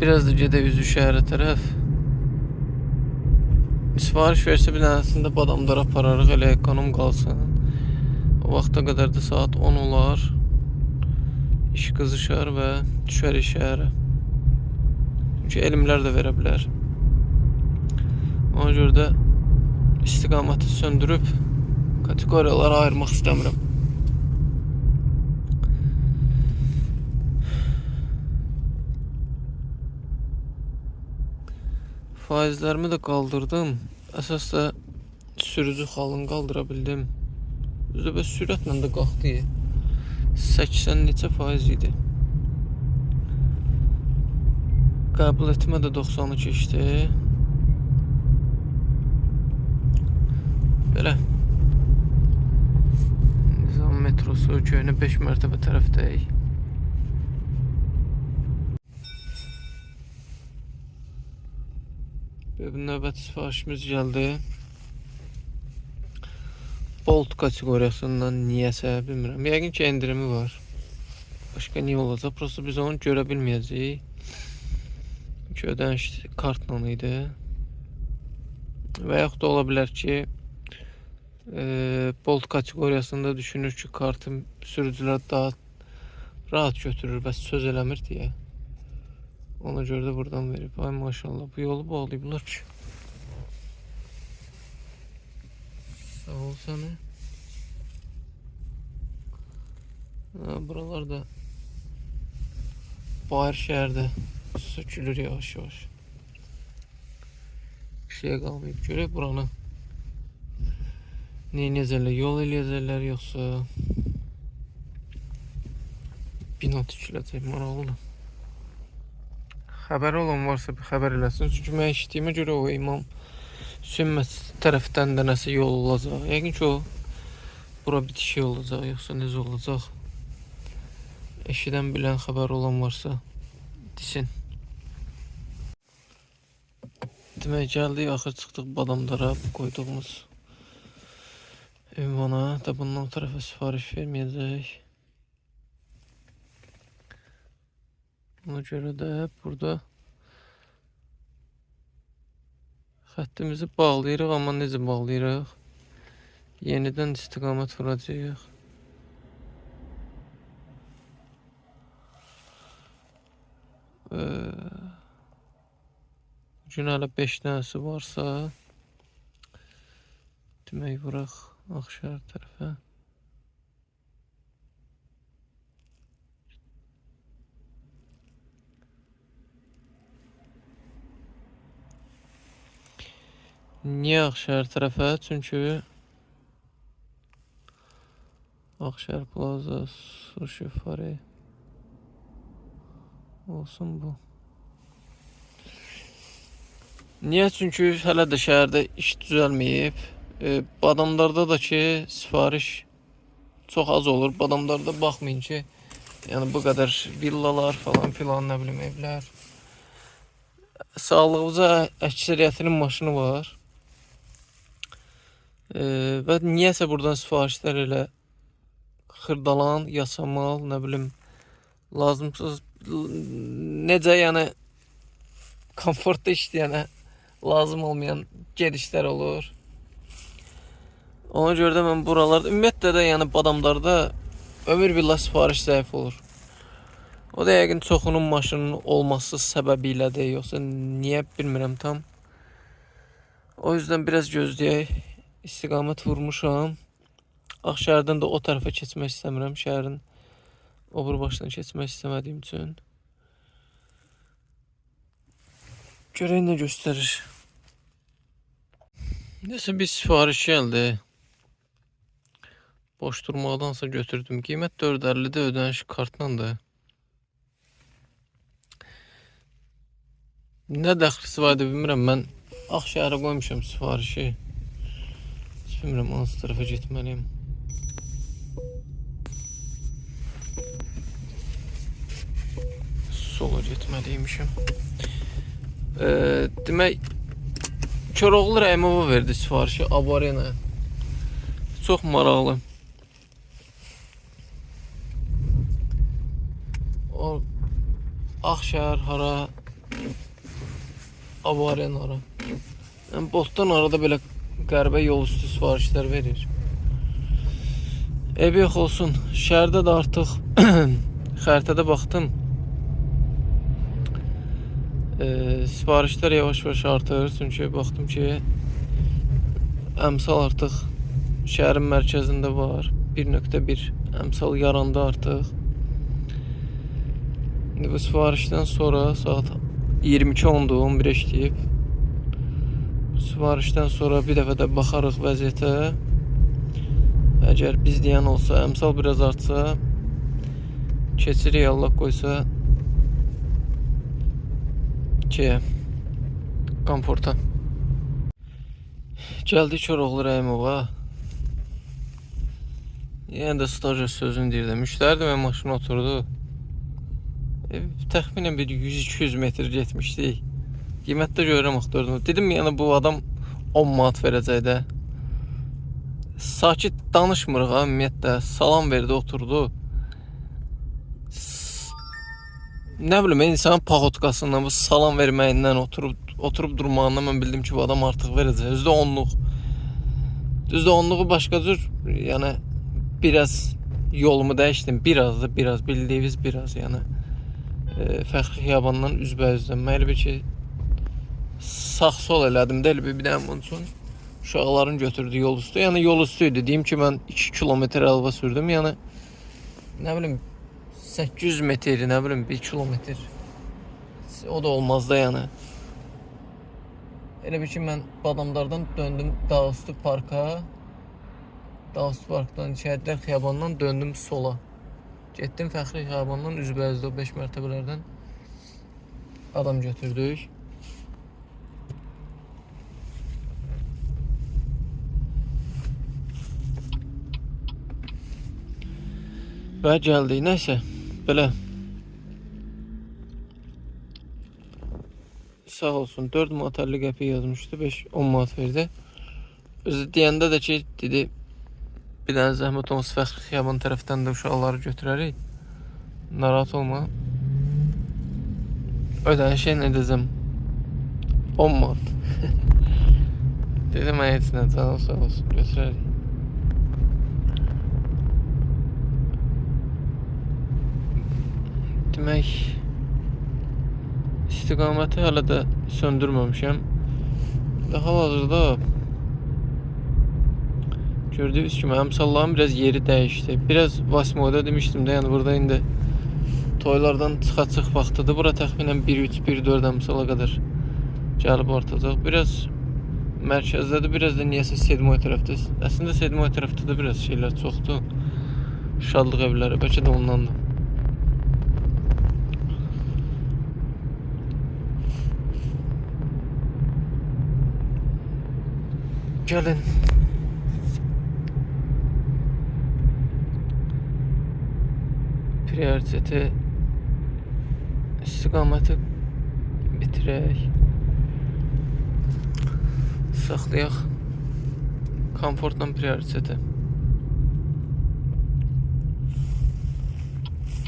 Biraz da gedək üzü şəhərə tərəf. Sifariş versə bir dənəsində Badamdara apararıq, elə ekonom qalsın. O vaxta qədər də saat 10 olar. İş qızışar və düşərik şəhərə. Çünki elmlər də verə bilər. Ona görə də istiqaməti söndürüb kateqoriyalara ayırmaq istəmirəm. Faizlərimi də qaldırdım. Əsas da sürücü xalını qaldıra bildim. Düzdür, bəs sürətlə də qalxdı. 80 neçə faiz idi. Qəbul etmə də 90'ı keçdi. Belə. Nizami metrosu Köhnə 5 mərtəbə tərəfdəyik. Növbəti sifarişimiz gəldi. Bolt kateqoriyasından niyəsə bilmirəm. Yəqin ki endirimi var. Başqa niyə olacaq? Prosta biz onu görə bilməyəcəyik. Çünki ödəniş kartla idi. Və yaxud da ola bilər ki Bolt kateqoriyasında düşünür ki kartı sürücülər daha rahat götürür, bəs söz eləmir deyə. Ona görə də buradan verib. Ay maşallah, bu yolu bağlayıblar ki. Sağ ol səni. Buralar da Bayır şəhərdə sökülür yavaş-yavaş. Bir şey qalmayıb. Görək buranı neynəyəcəklər, yol eləyəcəklər yoxsa bina tikiləcək, maraqlıdır. Xəbəri olan varsa bir xəbər eləsin. Çünki mən eşitdiyimə görə o İmam Hüseyin məscidi tərəfdən də nəsə yol olacaq. Yəqin ki o bura bitişik olacaq, yoxsa necə olacaq? Eşidən bilən xəbər olan varsa desin. Demək gəldik, axır çıxdıq Badamdara qoyduğumuz ünvana da bundan o tərəfə sifariş verməyəcək. Ona görə də burada xəttimizi bağlayırıq, amma necə bağlayırıq? Yenidən istiqamət vuracağıq. Bugün hələ 5 dənəsi varsa demək vuraq Ağşəhər tərəfə. Niyə Ağşəhər tərəfə? Çünki Ağşəhər Plaza, Suşifari olsun bu. Niyə? Çünki hələ də şəhərdə iş düzəlməyib. Badamdarda da ki sifariş çox az olur. Badamdarda baxmayın ki, yəni bu qədər villalar falan filan, nə bilim evlər. Sağlığımıza əksəriyyətinin maşını var. Və niyəsə buradan sifarişlər elə xırdalan, yasamal, nə bilim lazımsız, necə yəni komfortda işləyənə lazım olmayan gedişlər olur. Ona görə də mən buralarda, ümumiyyətlə də yəni Badamdarda ömür billah sifariş zəif olur. O da yəqin çoxunun maşının olması səbəbiylədir, yoxsa niyə bilmirəm tam. O yüzden biraz gözləyək. İstiqamət vurmuşam. Ağşəhərdən də o tarafa keçmək istəmirəm. Şəhərin o bir başdan keçmək istəmədiyim üçün. Görək nə göstərir. Nəsə bir sifariş gəldi. Boş durmaqdansa götürdüm. Qiymət 4.50-də, ödəniş kartlandır. Nə dəxlisi var bilmirəm. Mən Ağşəhərə qoymuşam sifarişi. Heç bilmirəm hansı tarafa getməliyim. Sola getməliymişim. Demək Koroğlu Rəhimova verdi sifarişi Avarena. Çox maraqlı. O Ağşəhər hara, Avarena hara. Yəni Boltdan arada belə qəribə yol üstü sifarişlər verir. Ev yox olsun. Şəhərdə də artıq xəritədə baxdım. Sifarişlər yavaş-yavaş artır. Çünki baxdım ki əmsal artıq şəhərin mərkəzində var. 1.1 əmsal yaranda artıq. Bu sifarişdən sonra saat 22:10-dur, 11 işləyib. Sifarişdən sonra bir dəfə də baxarıq vəziyyətə. Əgər biz deyən olsa, əmsal biraz artsa, keçirik, Allah qoysa komforta. Gəldik Koroğlu Rəhimova. Yəni də stajyer sözünü deyirdi. Müştəri də mən maşına oturdu. Təxminən bir 100-200 metr getmişdik. Qiymətdə görürəm axtardım. Dedim yəni bu adam 10 manat verəcək də. Sakit danışmırıq ha, ümumiyyətlə. Salam verdi, oturdu. Nə bilim, insanın paxotkasından, bu salam verməyindən, oturub durmağından mən bildim ki, bu adam artıq verəcək. Düzdür 10'luq. Düzdür 10'luğu başqa cür, yəni biraz yolumu dəyişdim. Biraz da biraz, bildiyiniz biraz yəni. Fəxri Xiyabandan üzbəyüzdən. Məli bir ki, sağ-sol elədim də, bir dənə bunun üçün uşaqların götürdü yol üstü. Yəni yol üstüydü. Deyim ki, mən 2 kilometr araba sürdüm. Yəni nə bilim 800 metr, nə bilim 1 kilometr. O da olmaz da yəni. Elə bir ki, mən Badamdardan döndüm Dağüstü parka. Dağüstü parkdan Şəhidlər Xiyabandan döndüm sola. Getdim Fəxri Xiyabandan üzbəyüzdə o 5 mərtəbələrdən adam götürdük. Və gəldik. Nəysə, belə. Sağ olsun 4 manat 50 qəpik yazmışdı, 5-10 manat verdi. Özü deyəndə də ki, dedi, bir dənə zəhmət olmasa Fəxri Xiyaban tərəfdən də uşaqları götürərik. Narahat olma. Ödənişə nə edəcəm? 10 manat. Dedim, heç nə, canım sağ olsun, götürərik. Demək, istiqaməti hələ də söndürməmişəm. Və hal-hazırda gördüyünüz kimi əmsalların biraz yeri dəyişdi. Biraz Vasmoyda demişdim də, yəni burada indi toylardan çıxa-çıx vaxtıdır. Bura təxminən 1.3-1.4 əmsala qədər gəlib artacaq. Biraz mərkəzdədir, biraz da niyəsə Sedmoy tərəfdə. Əslində Sedmoy tərəfdə də biraz şeylər çoxdur. Şadlıq evləri, bəlkə də ondandır. Gəlin. Prioriteti istiqaməti bitirək. Saxlayaq. Komfortla prioriteti.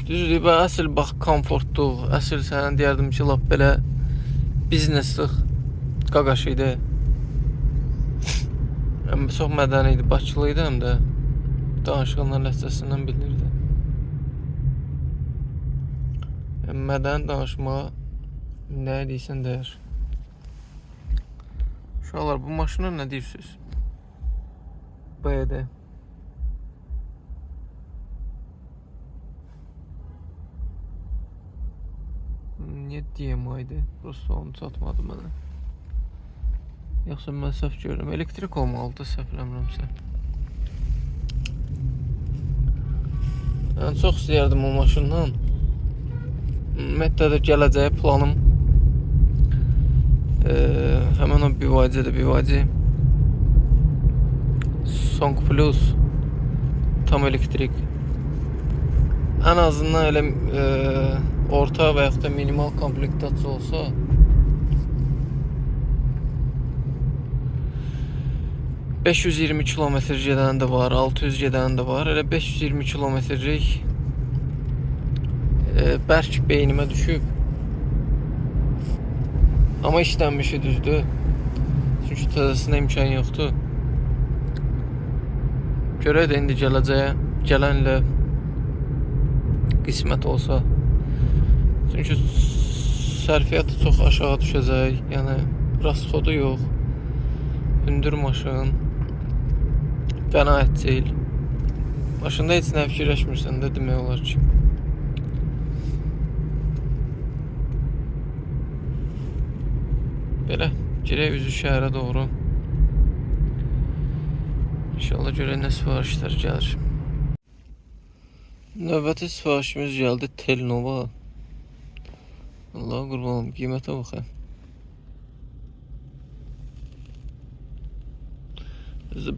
Düzdür, əsl bax komfortluq. Əsl sənə deyərdim ki, lap belə bizneslik qaqaş idi. Çox mədəni idi, Bakılı idi həm də. Danışıqların ləhcəsindən bilirdi. Mədəni danışmağa nə deyirsən deyər. Uşaqlar, bu maşına nə deyirsiniz? BD. Niyə deyəm aydı? Prosta onu çatmadı mənə. Yoxsa mən səhv görürəm. Elektrik olmalıdır, səhvləmirəmsə. Mən çox istəyərdim o maşından. Ümumiyyətlə də gələcəyə planım həmən o BYD-dir, BYD Song Plus tam elektrik. Ən azından elə orta və yaxud da minimal komplektasiya olsa 520 kilometr gedən də var, 600 gedən də var. Elə 520 kilometrlik bərk beynimə düşüb. Amma işlənmişi düzdür. Çünki təzəsinə imkan yoxdur. Görək də indi gələcəyə, gələnlə qismət olsa. Çünki sərfiyyatı çox aşağı düşəcək. Yəni, rasxodu yox. Hündür maşın. Qənaətcil. Maşında heç nə fikirləşmirsən də demək olar ki. Belə, girək üzü şəhərə doğru. İnşallah görək nə sifarişlər gəlir. Növbəti sifarişimiz gəldi, Telnova. Allah qurbanım, qiymətə baxın.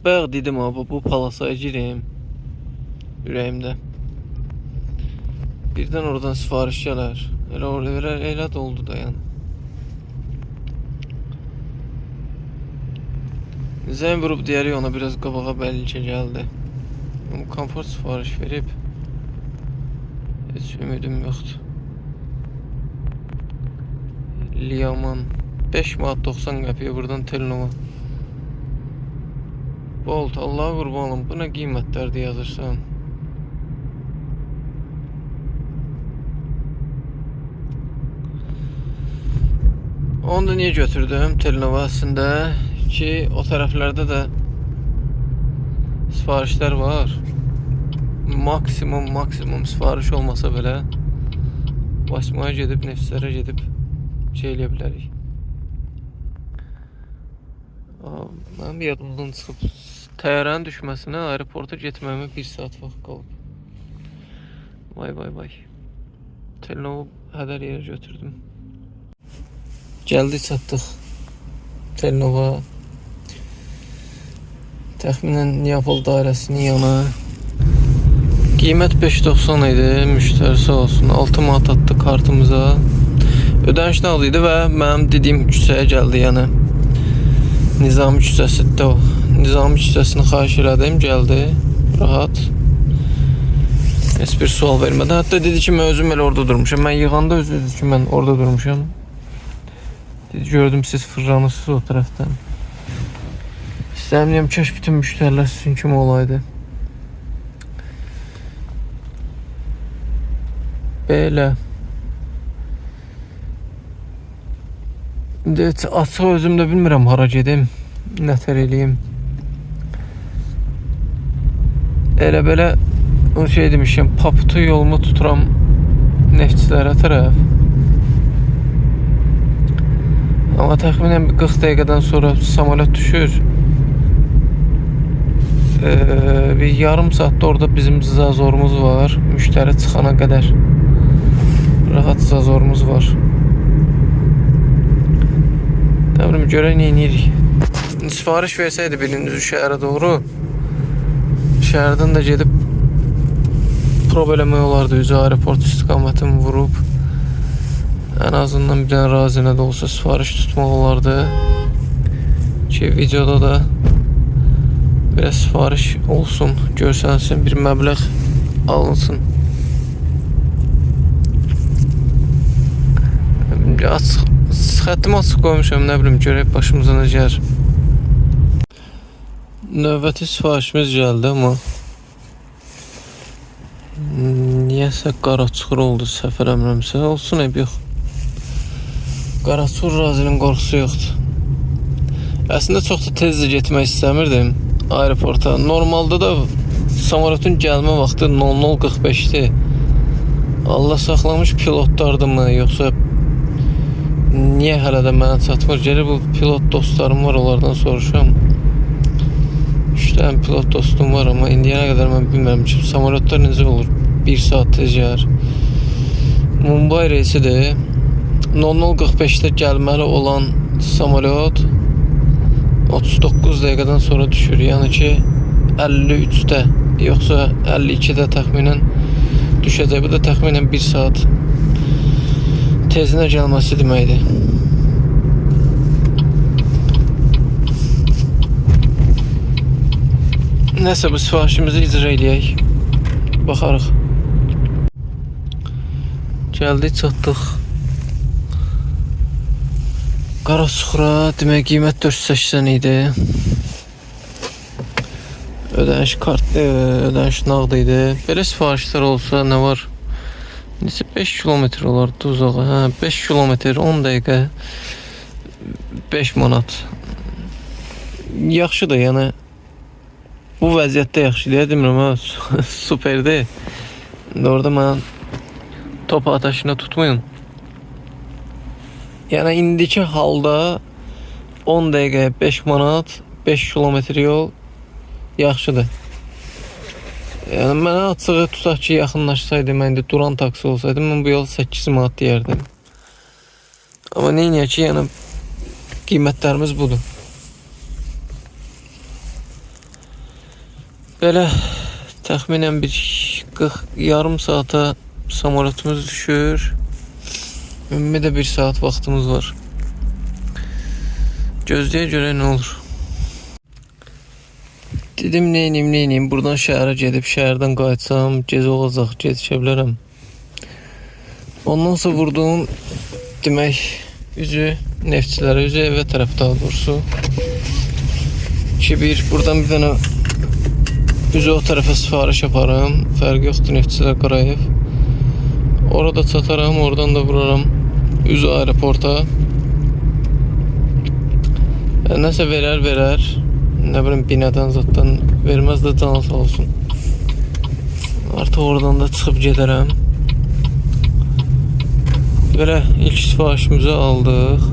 Bayaq dedim abi, bu palasaya gireyim. Ürəyimdə. Birdən oradan sifariş gələr. Elə də oldu da yəni. Zəng vurub deyərik ona biraz qabağa bəlkə gəldi. Komfort sifariş verib. Heç ümidim yoxdur. Liyaman 5 manat 90 qəpiyə buradan Telnova. Bolt, Allah'a qurban olum, bu nə qiymətlərdə yazırsan? Onu da niyə götürdüm Telnova əslində ki, o tərəflərdə də sifarişlər var. Maksimum sifariş olmasa belə basmaya gedib, nefslərə gedib şey eləyə bilərik. Mənim yadımdan çıxıb təyyarənin düşməsinə aeroporta getməyimə 1 saat vaxt qalıb. Vay. Telnova hədər yerə götürdüm. Gəldik, çatdıq Telnova. Təxminən Neapol dairəsinin yanı. Qiymət 5.90 idi, müştəri sağ olsun 6 manat atdı kartımıza. Ödəniş nağd idi və mənim dediyim küçəyə gəldi, yəni Nizami küçəsidir o. Nizami küçəsini xahiş elədim, gəldi, rahat. Heç bir sual vermədi. Hətta dedi ki, mən özüm elə orada durmuşam. Mən yığanda özü dedi ki, mən orada durmuşam. Dedi, gördüm siz fırlanırsınız o tərəfdən. İstəmirəm, kəş bütün müştərilər sizin kimi olaydı. Belə. Açıq özüm də bilmirəm hara gedim, nətər eləyim. Elə belə o şey demişəm, Paputu yolumu tuturam neftçilərə tərəf. Amma təxminən 40 dəqiqədən sonra samolyot düşür. Bir yarım saatda orada bizim zazorumuz var. Müştəri çıxana qədər rahat zazorumuz var. Təbrim görək nə edirik. Sifariş versəydi biriniz şəhərə doğru, şəhərdən də gedib prob eləmək olardı, üzə aeroport istiqamətini vurub. Ən azından bir dənə razinə də olsa sifariş tutmaq olardı ki, videoda da biraz sifariş olsun, görsənsin, bir məbləğ alınsın. xəttimi açıq qoymuşam, nə bilim, görək başımıza nə gəlir. Növbəti sifarişimiz gəldi, amma niyəsə qara çuxur oldu, səhv eləmirəmsə. Olsun, eyb yox. Qara çuxur Razinin qorxusu yoxdur. Əslində çox da tez getmək istəmirdim aeroporta. Normalda da samolyotun gəlmə vaxtı 00:45-dir. Allah saxlamış pilotlardırmı, yoxsa niyə hələ də mənə çatmır? Gəlir bu pilot dostlarım var, onlardan soruşam. 3 dənə pilot dostum var, amma indiyənə qədər mən bilmirəm ki, samolyotlar necə olur? 1 saat tez gəlir. Mumbai reysidir. 00:45-də gəlməli olan samolyot 39 dəqiqədən sonra düşür. Yəni ki, 53-də, yoxsa 52-də təxminən düşəcək. Bu da təxminən 1 saat tezinə gəlməsi deməkdir. Nəsə, bu sifarişimizi icra eləyək. Baxarıq. Gəldik, çatdıq. Qara çuxura, demək qiymət 480 idi. Ödəniş ödəniş nağd idi. Belə sifarişlər olsa nə var? Neçə 5 kilometr olardı uzağa. Hə, 5 kilometr 10 dəqiqə 5 manat. Yaxşıdır, yəni bu vəziyyətdə yaxşıdır. Demirəm, ha, superdir. Orada mən top ateşinə tutmayın. Yəni indiki halda 10 dəqiqəyə 5 manat, 5 kilometr yol yaxşıdır. Yəni mənə açığı tutaq ki, yaxınlaşsaydı, mən indi duran taksi olsaydı, mən bu yol 8 manat deyərdim. Amma neyiniyək ki, yəni qiymətlərimiz budur. Belə təxminən bir 40 yarım saata samolyotumuz düşür. Ümumi də 1 saat vaxtımız var. Gözləyə görə nə olur? Dedim, neyniyim, buradan şəhərə gedib, şəhərdən qayıtsam, gecə olacaq, gecikə bilərəm. Ondan sonra vurdum, demək, üzü neftçilərə, üzü evə tərəf daha doğrusu. Ki, buradan bir dənə üzü o tərəfə sifariş yaparım, fərqi yoxdur, neftçilər Qarayev. Orada çataram, oradan da vuraram üzü aeroporta. Nəsə verər. Nə bilim, binadan zatdan verməz də canı sağ olsun. Artıq oradan da çıxıb gedərəm. Belə ilk sifarişimizi aldıq.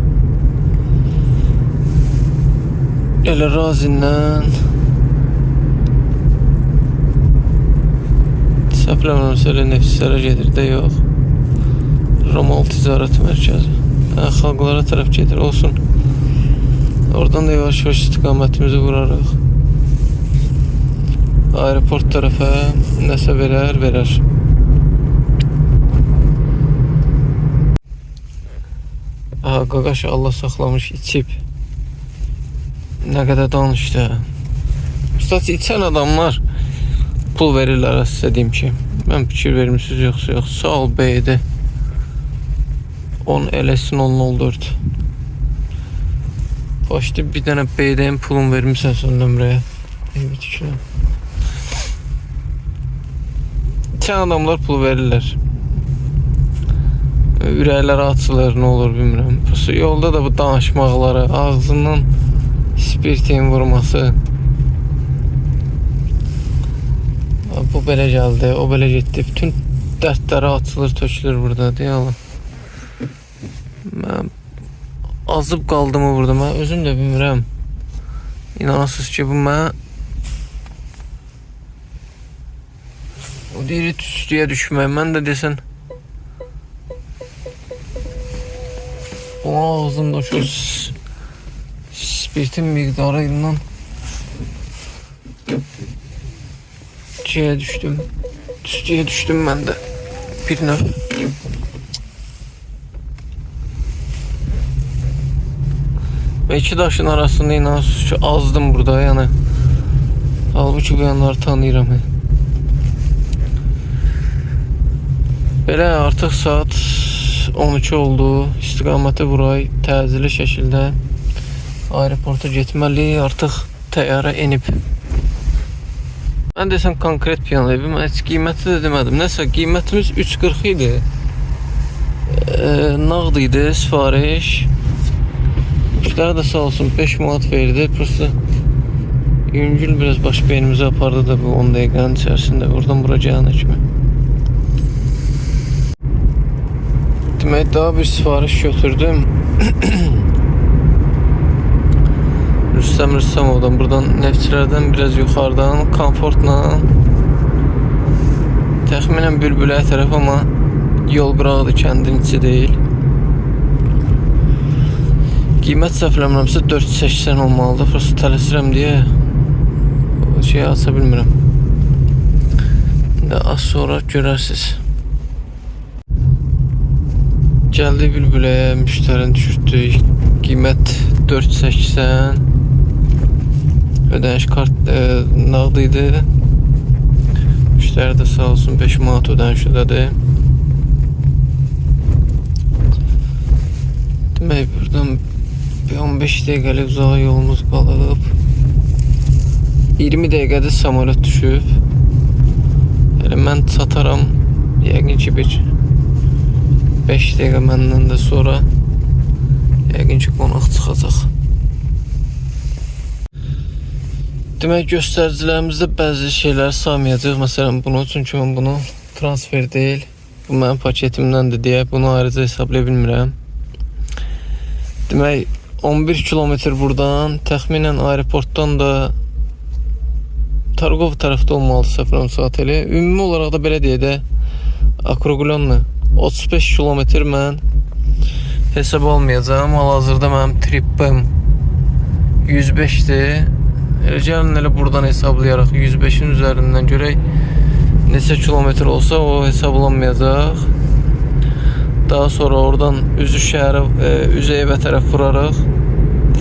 Elə Razindən səfləməmsə elə Nefislərə gedir də yox. Romal Ticarət Mərkəzi. Xalqlara tərəf gedir, olsun. Oradan da yavaş-yavaş istiqamətimizi vurarıq. Aeroport tərəfə nəsə verər. Qaqaş Allah saxlamış, içib. Nə qədər danışdı. Ustad, içən adamlar pul verirlər, sizə deyim ki. Mən fikir vermişsiniz, yoxsa yox. Sağ ol beydi. 10 LS 004. Başda bir dənə beydəyin pulun vermişsən son nömrəyə. Evet, işləm. İçən adamlar pul verirlər. Ürəkləri açılır, nə olur bilmirəm. Yolda da bu danışmaqları, ağzından spirtin vurması. Bu belə gəldi, o belə getdi. Bütün dərdləri açılır, tökülür burada, deyalım. Mən azıb qaldımı burada, mən özüm də bilmirəm. İnanasınız ki, bu mən o deyir tüstüyə düşmək. Mən də desən o ağzımda şu spirtin miqdarı ilə tüstüyə düşdüm mən də bir növ. Ve iki daşın arasında inanırsınız ki, azdım burada, yani. Halbuki bu yanları tanıyıram. Belə artıq saat 12 oldu. İstiqaməti vuray təcili şəkildə aeroporta getməliyik. Artıq təyyarə enib. Mən desəm konkret planlayım. Mən heç qiyməti də demədim. Nəsə qiymətimiz 3.40 idi. Nağd idi sifariş. Müştəri də sağ olsun 5 manat verdi. Prosta yüngül biraz baş beynimizi apardı da bu 10 dəqiqənin içərisində. Buradan bura gələnə kimi. Demək daha bir sifariş götürdüm. Rüstəmovdan buradan Neftçilərdən biraz yuxarıdan komfortla təxminən Bülbüləyə tərəf, amma yol qırağıdır, kəndin içi deyil. Qiymət səhvləmirəmsə 480 olmalıdır. Prosta tələsirəm deyə şey aça bilmirəm. Az sonra görərsiniz. Gəldik Bülbüləyə, müştərini düşürtdük. Qiymət 480. Ödəniş kart nağd idi. Müştəri də sağ olsun 5 manat ödəniş ödədi. Demək buradan 15 dəqiqəlik uzağa yolumuz qalıb. 20 dəqiqədə samolyot düşüb. Elə mən çataram. Yəqin ki bir 5 dəqiqə məndən də sonra yəqin ki qonaq çıxacaq. Demək göstəricilərimizdə bəzi şeyləri saymayacaq. Məsələn bunu, çünki mən bunu transfer deyil, bu mənim paketimdəndir deyə bunu ayrıca hesablaya bilmirəm. Demək 11 kilometr buradan, təxminən aeroportdan da Targov tərəfdə olmalı səfərəm saat elə. Ümumi olaraq da belə deyək də Akroqlanlı 35 kilometr mən hesab almayacağım. Hal-hazırda mənim tripim 105'dir. Gəlin elə buradan hesablayaraq 105'in üzərindən görək neçə kilometr olsa o hesablanmayacaq. Daha sonra oradan üzü şəhərə, üzü evə tərəf vuraraq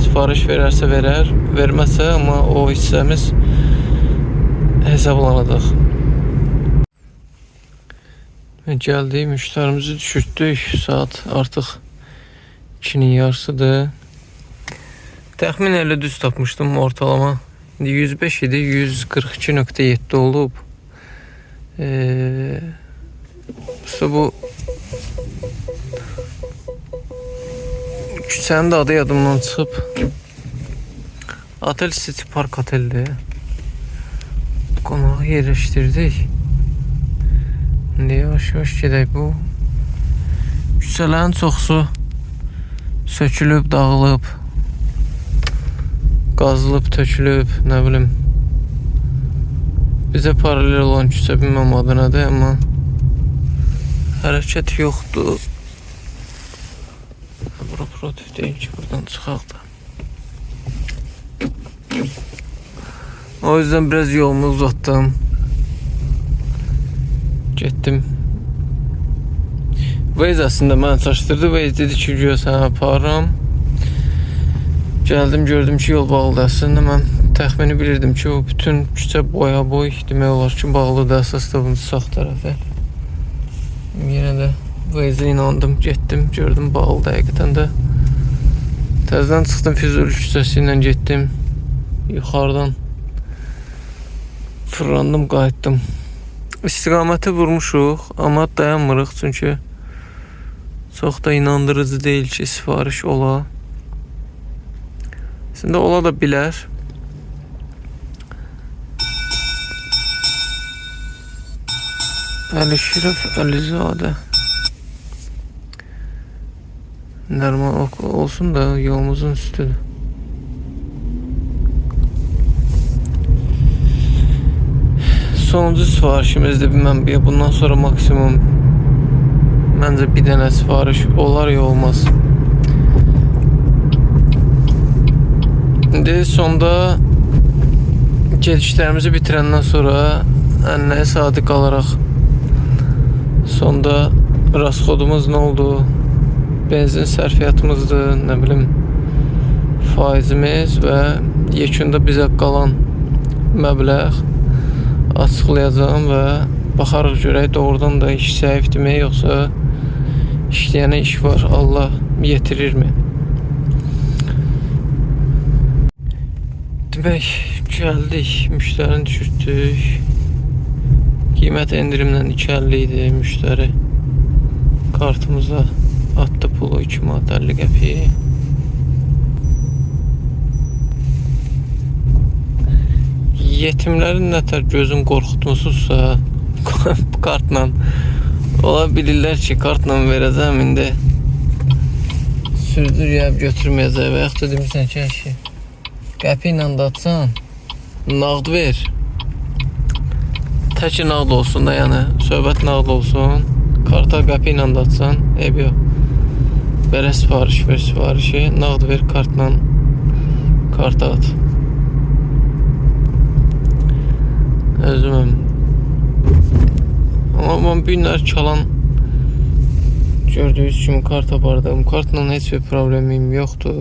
sifariş verərsə verər, verməzsə amma o hissəmiz hesablanacaq. Gəldik, müştərimizi düşürtdük. Saat artıq 2'nin yarısıdır. Təxmin elə düz tapmışdım ortalama. 105 idi, 142.7 olub. Bu küçənin də adı yadımdan çıxıb. Otel City Park oteldir. Qonağı yerləşdirdik. İndi yavaş-yavaş gedək. Bu küçələrin çoxsu sökülüb, dağılıb, qazılıb, tökülüb, nə bilim. Bizə paralel olan küçə bilməm adı nədir, amma hərəkət yoxdur. Bura protiv deyil ki, buradan çıxaq da. O yüzden biraz yolumu uzattım. Getdim. Waze aslında mən çaşdırdı. Waze dedi ki, güya sənə aparıram. Gəldim, gördüm ki, yol bağlıdır. Aslında mən təxmini bilirdim ki, o bütün küçə boya boy demək olar ki, bağlıdır. Əsas da bunun sağ tərəfi. Yenə də Waze-ə inandım, getdim, gördüm bağlıdır həqiqətən də. Təzədən çıxdım, Füzuli küçəsi ilə getdim. Yuxarıdan fırlandım, qayıtdım. İstiqaməti vurmuşuq, amma dayanmırıq çünki çox da inandırıcı deyil ki, sifariş ola. Əslində ola da bilər. Əlişirəf Əlizadə. Normal olsun da yolumuzun üstüdür. Sonuncu sifarişimizdir. Bilmem, bundan sonra maksimum məncə bir dənə sifariş olar ya olmaz. İndi sonda gedişlərimizi bitirəndən sonra ənəyə sadiq qalaraq sonda rasxodumuz nə oldu? Benzin sərfiyyatımızdır, nə bilim, faizimiz və yekunda bizə qalan məbləğ açıqlayacağım və baxarıq görək doğrudan da iş zəifdirmi yoxsa İşləyənə iş var. Allah yetirir mi? Demək, gəldik, müştərini düşürtdük. Qiymət endirimdən 2.50 idi. Müştəri kartımıza attı pulu 2 manat 50 qəpiyi. Yetimlərin nətər gözün qorxutmusuzsa kartla ola bilirlər ki, kartla verəcəm, indi sürdürüb götürməyəcək və yaxud da demirsən ki, əşi qəpi ilə da atsan, nağd ver. Təki nağd olsun da, yəni söhbət nağd olsun. Karta qəpi ilə da atsan, eyb yox. Belə sifariş ver, sifarişi nağd ver, kartla karta at. Özümüm. Amma mən bir günlər çalan gördüyünüz kimi kart apardım. Kartla heç bir problemim yoxdur.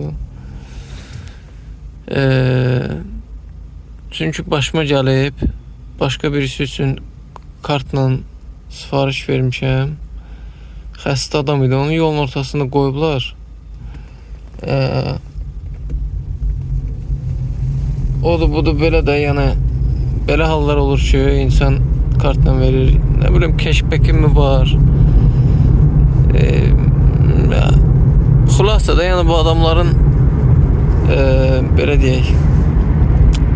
Çünki başıma gəlib başqa birisi üçün kartla sifariş vermişəm. Xəstə adam idi. Onu yolun ortasında qoyublar. Odur budur belə də, yəni belə hallar olur ki, insan kartla verir. Nə bilim, cashback mi var? Xülasədə da, yəni bu adamların belə deyək,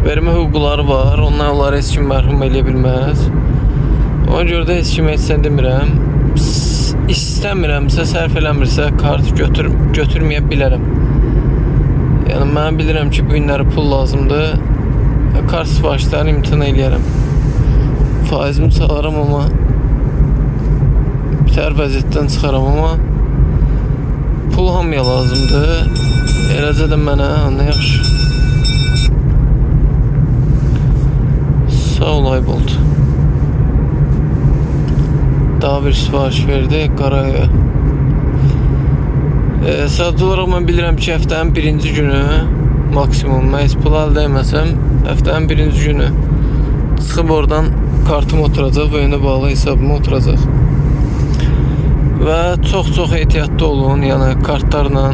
vermə hüquqları var. Ondan onları heç kim məhrum eləyə bilməz. Ona görə də heç kim heç sən demirəm. İstəmirəmsə, sərf eləmirsə kart götürməyə bilərəm. Yəni mən bilirəm ki, bu günləri pul lazımdır. Kart sifarişlərini imtina eləyərəm. Faizimi salaram, amma bitər vəziyyətdən çıxaram, amma pul hamıya lazımdır. Eləcə də mənə, nə yaxşı. Sağ ol Aybolt. Daha bir sifariş verdi Qaraya. Sadəcə olaraq mən bilirəm ki, həftənin birinci günü maksimum, mən heç pul əldə etməsəm, həftənin birinci günü çıxıb oradan kartım oturacaq və önə bağlı hesabıma oturacaq. Və çox ehtiyatlı olun, yəni kartlarla.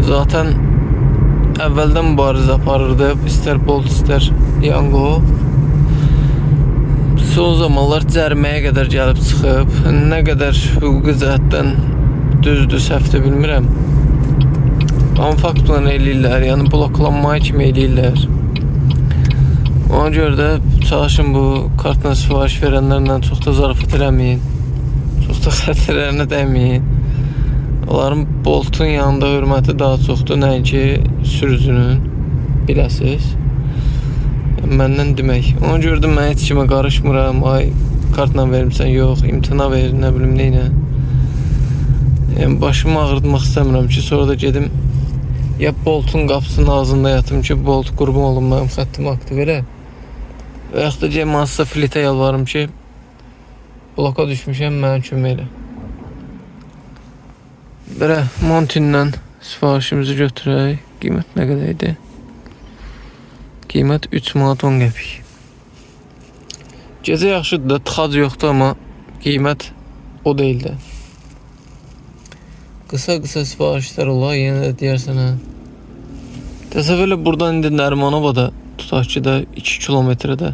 Zaten əvvəldən mübarizə aparırdı, istər Bolt, istər Yango. Son zamanlar cəriməyə qədər gəlib çıxıb, nə qədər hüquqi cəhətdən düzdür, səhvdir bilmirəm. Amma fakt plan eləyirlər, yəni bloklanmaya kimi eləyirlər. Ona görə də çalışın bu kartla sifariş verənlərlə çox da zarafat eləməyin. Çox da xətirlərinə dəyməyin. Onların Boltun yanında hörməti daha çoxdur, nəinki sürücünün, biləsiz. Məndən demək. Ona görə də mən heç kimə qarışmıram. Ay, kartla verirsən, yox, imtina verir, nə bilim neynə. Yəni başımı ağrıtmaq istəmirəm ki, sonra da gedim ya Boltun qapısının ağzında yatım ki, Bolt qurban olun mənim xəttimi aktiv elə. Və yaxud da deyəm, hansısa flitə yalvarım ki, bloka düşmüşəm, mənim kömək elə. Belə Montinlə sifarişimizi götürək. Qiymət nə qədər idi? Qiymət 3 manat 10 qəpik. Gecə yaxşıdır da, tıxac yoxdur, amma qiymət o deyil də. Qısa sifarişlər olar, yenə də deyərsən hə. Təsəvvürlə buradan indi Nərimanovada tutaq ki də 2 kilometrədə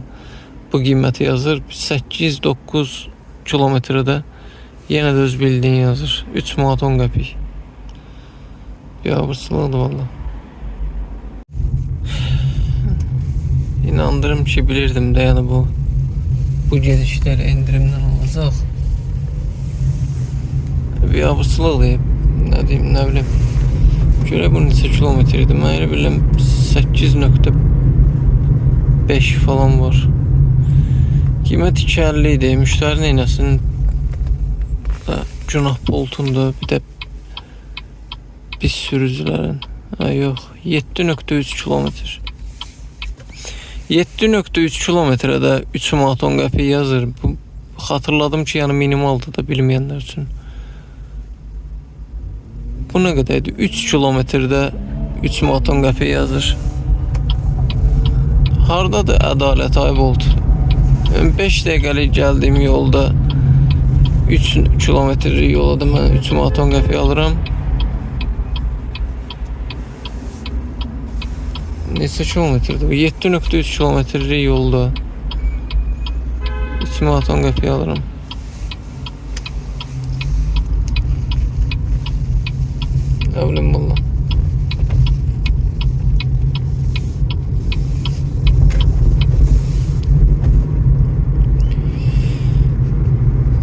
bu qiyməti yazır. 8-9 kilometrədə yenə də öz bildiyin yazır. 3 manat 10 qəpik. Biabırsılıqdır valla. İnandırım ki, bilirdim də, yəni bu gedişlər endirimdən olacaq. Biabırsılıqdır. Nə deyim, nə bilim. Görə bu neçə kilometr idi. Mən elə bilirəm 8.5 falan var. Qiymət 2.50 idi. Müştəri neynəsin? Günah Boltundur. Bir də biz sürücülərin. Yox, 7.3 kilometr. 7.3 kilometrədə 3 manat 10 qəpik yazır. Xatırladım ki, yəni minimaldır da bilməyənlər üçün. Bu nə qədərdir? 3 kilometrdə 3 manat 10 qəpik yazır. Hardadır ədalət Aybolt? 5 dəqiqəlik gəldiyim yolda 3 kilometrelik yola da mən 3 manat 10 qəpiyə alıram. Neçə kilometrdir bu? 7.3 kilometrelik yolda 3 manat 10 qəpiyə alıram. Nə bilim valla.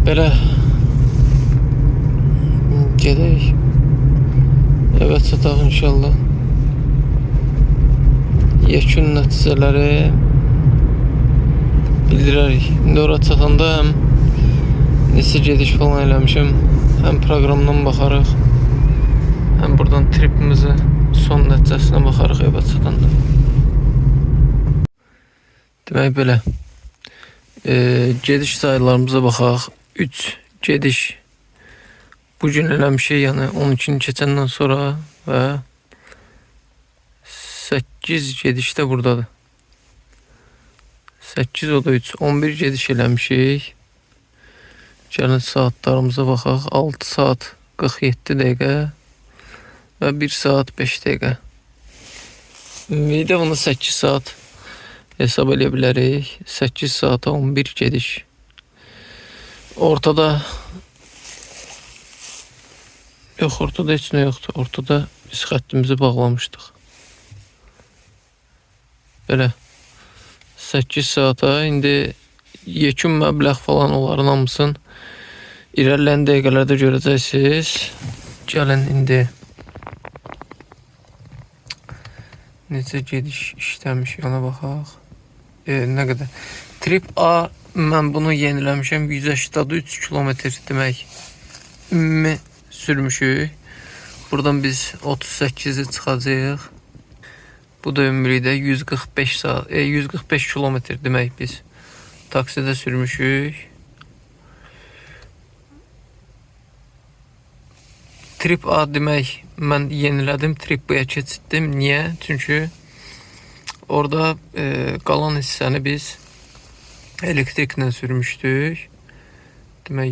Belə gedək. Evet, çataq inşallah. Yekun nəticələri bildirərik. İndi ora çatanda həm neçə gediş falan eləmişəm, həm proqramdan baxarıq, həm buradan tripimizi son nəticəsinə baxarıq evə çatanda. Demək belə. Gediş sayılarımıza baxaq. 3 gediş bugün eləmişik, yəni 12-ni keçəndən sonra və 8 gediş də buradadır. 8 o da 3, 11 gediş eləmişik. Gəlin saatlarımıza baxaq. 6 saat 47 dəqiqə və 1 saat 5 dəqiqə. Ümumidə bunu 8 saat hesab edə bilərik. 8 saata 11 gediş. Ortada yox, ortada heç nə yoxdur. Ortada biz xəttimizi bağlamışdıq. Belə 8 saata indi yekun məbləğ falan onların hamısını irəliləyən dəqiqələrdə görəcəksiniz. Gəlin indi necə gediş işləmiş ona baxaq. Nə qədər? Trip A mən bunu yeniləmişəm. 183 kilometr demək ümumi sürmüşük. Buradan biz 38'i çıxacağıq. Bu da ümumilikdə 145 saat, 145 kilometr demək biz taksidə sürmüşük. Trip A demək mən yenilədim, Trip B-yə keçirdim. Niyə? Çünki orada qalan hissəni biz elektriklə sürmüşdük. Demək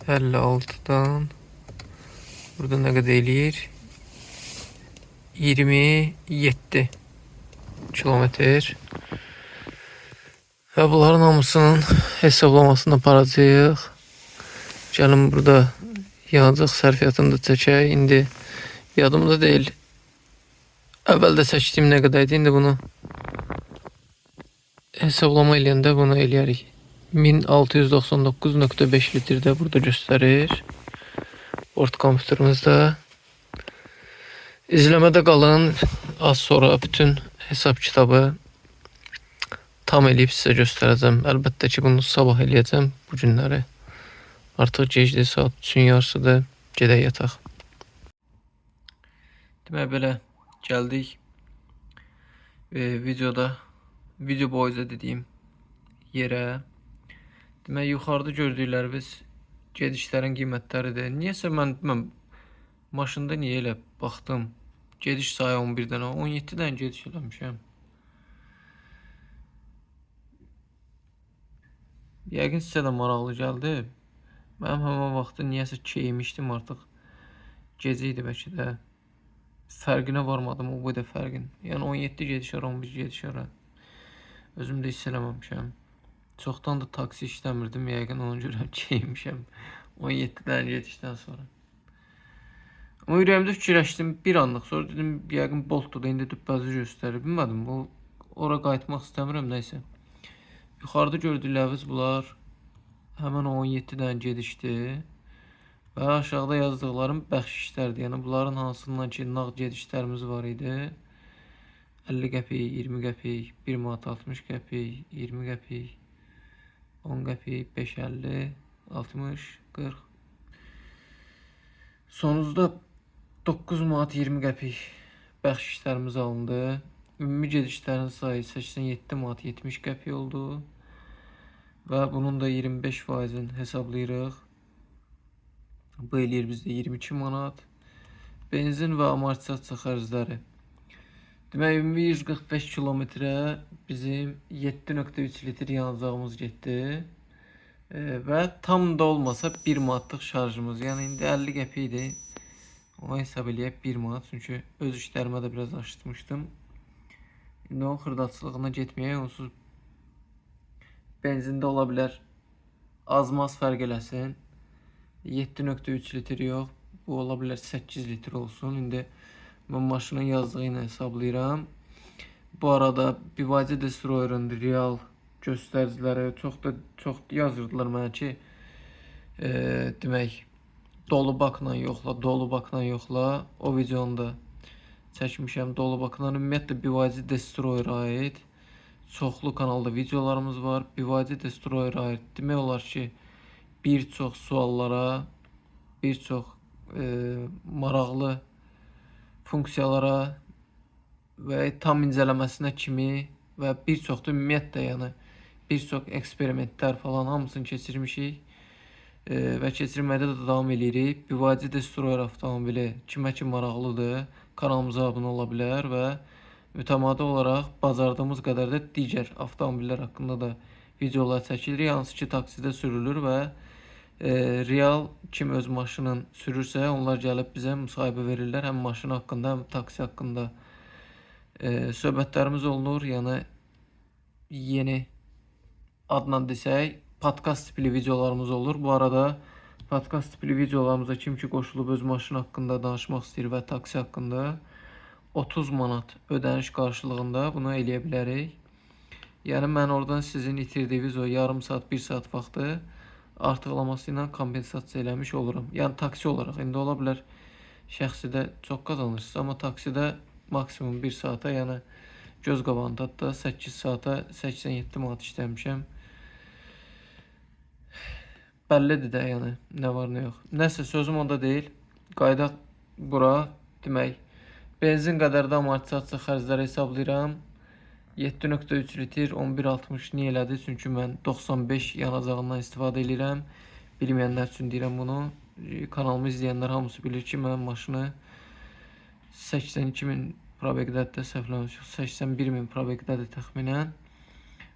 156'dan burada nə qədər eləyir? 27 kilometr. Və bunların hamısının hesablamasını aparacağıq. Gəlin burada yanacaq sərfiyyatını da çəkək. İndi yadımda deyil. Əvvəldə çəkdiyim nə qədər idi. İndi bunu hesablama eləyəndə bunu eləyərik. 1699.5 litrdə burada göstərir. Bord kompüterimizdə. İzləmədə qalın. Az sonra bütün hesab kitabı tam eləyib sizə göstərəcəm. Əlbəttə ki, bunu sabah eləyəcəm bu günləri. Artıq gecdir, saat 3-ün yarısıdır. Gedək yataq. Demək belə gəldik. Video boyunca dediyim yerə. Demək yuxarıda gördükləriniz gedişlərin qiymətləridir. Niyəsə mən maşında niyə elə baxdım. Gediş sayı 11-dən 17-dən gediş eləmişəm. Yəqin sizə də maraqlı gəldi. Mənim həmin vaxtı niyəsə keymişdim artıq. Gecə idi bəlkə də. Fərqinə varmadım o boyda fərqin. Yəni 17 gediş ara, 11 gediş ara. Özüm də hiss eləməmişəm. Çoxdan da taksi işləmirdim. Yəqin ona görə keymişəm. 17-dən gedişdən sonra. Amma ürəyimdə fikirləşdim bir anlıq. Sonra dedim yəqin Bolt'da indi düpbəzi göstərir. Bilmədim. Ora qayıtmaq istəmirəm nəysə. Yuxarıda gördükləriniz bunlar həmin 17-dən gedişdir. Və aşağıda yazdıqlarım bəxşişlərdir. Yəni bunların hansından ki nağd gedişlərimiz var idi. 50 qəpik, 20 qəpik, 1 manat 60 qəpik, 20 qəpik, 10 qəpik, 5.50, 60, 40. Sonuzda 9 manat 20 qəpik bəxşişlərimiz alındı. Ümumi gedişlərin sayı 87 manat 70 qəpik oldu. Və bunun da 25%'ini hesablayırıq. Bu eləyir bizdə 22 manat. Benzin və amortisasiya xərcləri. Demək ümumi 145 kilometrə bizim 7.3 litr yanacağımız getdi. Və tam da olmasa 1 manatlıq şarjımız. Yəni indi 50 qəpikdir. Ona hesab eləyək 1 manat. Çünki öz işlərimə də biraz aşıtmışdım. İndi onun xırdaçılığına getməyək. Onsuz benzində ola bilər az-maz fərq eləsin. 7.3 litr yox. Bu ola bilər 8 litr olsun. İndi mən maşının yazdığı ilə hesablayıram. Bu arada BYD Destroyer'ın real göstəriciləri çox yazırdılar mənə ki, demək dolu bakla yoxla, dolu bakla yoxla. O videonu da çəkmişəm dolu bakla. Ümumiyyətlə BYD Destroyer'a aid çoxlu kanalda videolarımız var. BYD Destroyer'a aid demək olar ki, bir çox suallara, bir çox maraqlı funksiyalara və tam incələməsinə kimi və bir çox da ümumiyyətlə yəni bir çox eksperimentlər falan hamısını keçirmişik və keçirməkdə də davam edirik. BYD Destroyer avtomobili kimə ki maraqlıdır, kanalımıza abunə ola bilər və mütəmadi olaraq bacardığımız qədər də digər avtomobillər haqqında da videolar çəkilir. Hansı ki taksidə sürülür və real kim öz maşının sürürsə onlar gəlib bizə müsahibə verirlər. Həm maşın haqqında, həm taksi haqqında söhbətlərimiz olunur. Yəni yeni adla desək podkast tipli videolarımız olur. Bu arada podkast tipli videolarımıza kim ki qoşulub öz maşını haqqında danışmaq istəyir və taksi haqqında 30 manat ödəniş qarşılığında bunu eləyə bilərik. Yəni mən oradan sizin itirdiyiniz o yarım saat, 1 saat vaxtı artıqlaması ilə kompensasiya eləmiş olurum. Yəni taksi olaraq. İndi ola bilər şəxsidə çox qazanırsınız, amma taksidə maksimum 1 saata, yəni göz qabağında da 8 saata 87 manat işləmişəm. Bəllidir də, yəni nə var nə yox. Nəsə sözüm onda deyil. Qaydaq bura demək. Benzin qədər də amortisasiya xərcləri hesablayıram. 7.3 litr 11.60 niyə elədi? Çünki mən 95 yanacağından istifadə edirəm. Bilməyənlər üçün deyirəm bunu. Kanalımı izləyənlər hamısı bilir ki, mən maşını 82.000 probeqdədir, səhvləmişəm. 81.000 probeqdədir təxminən.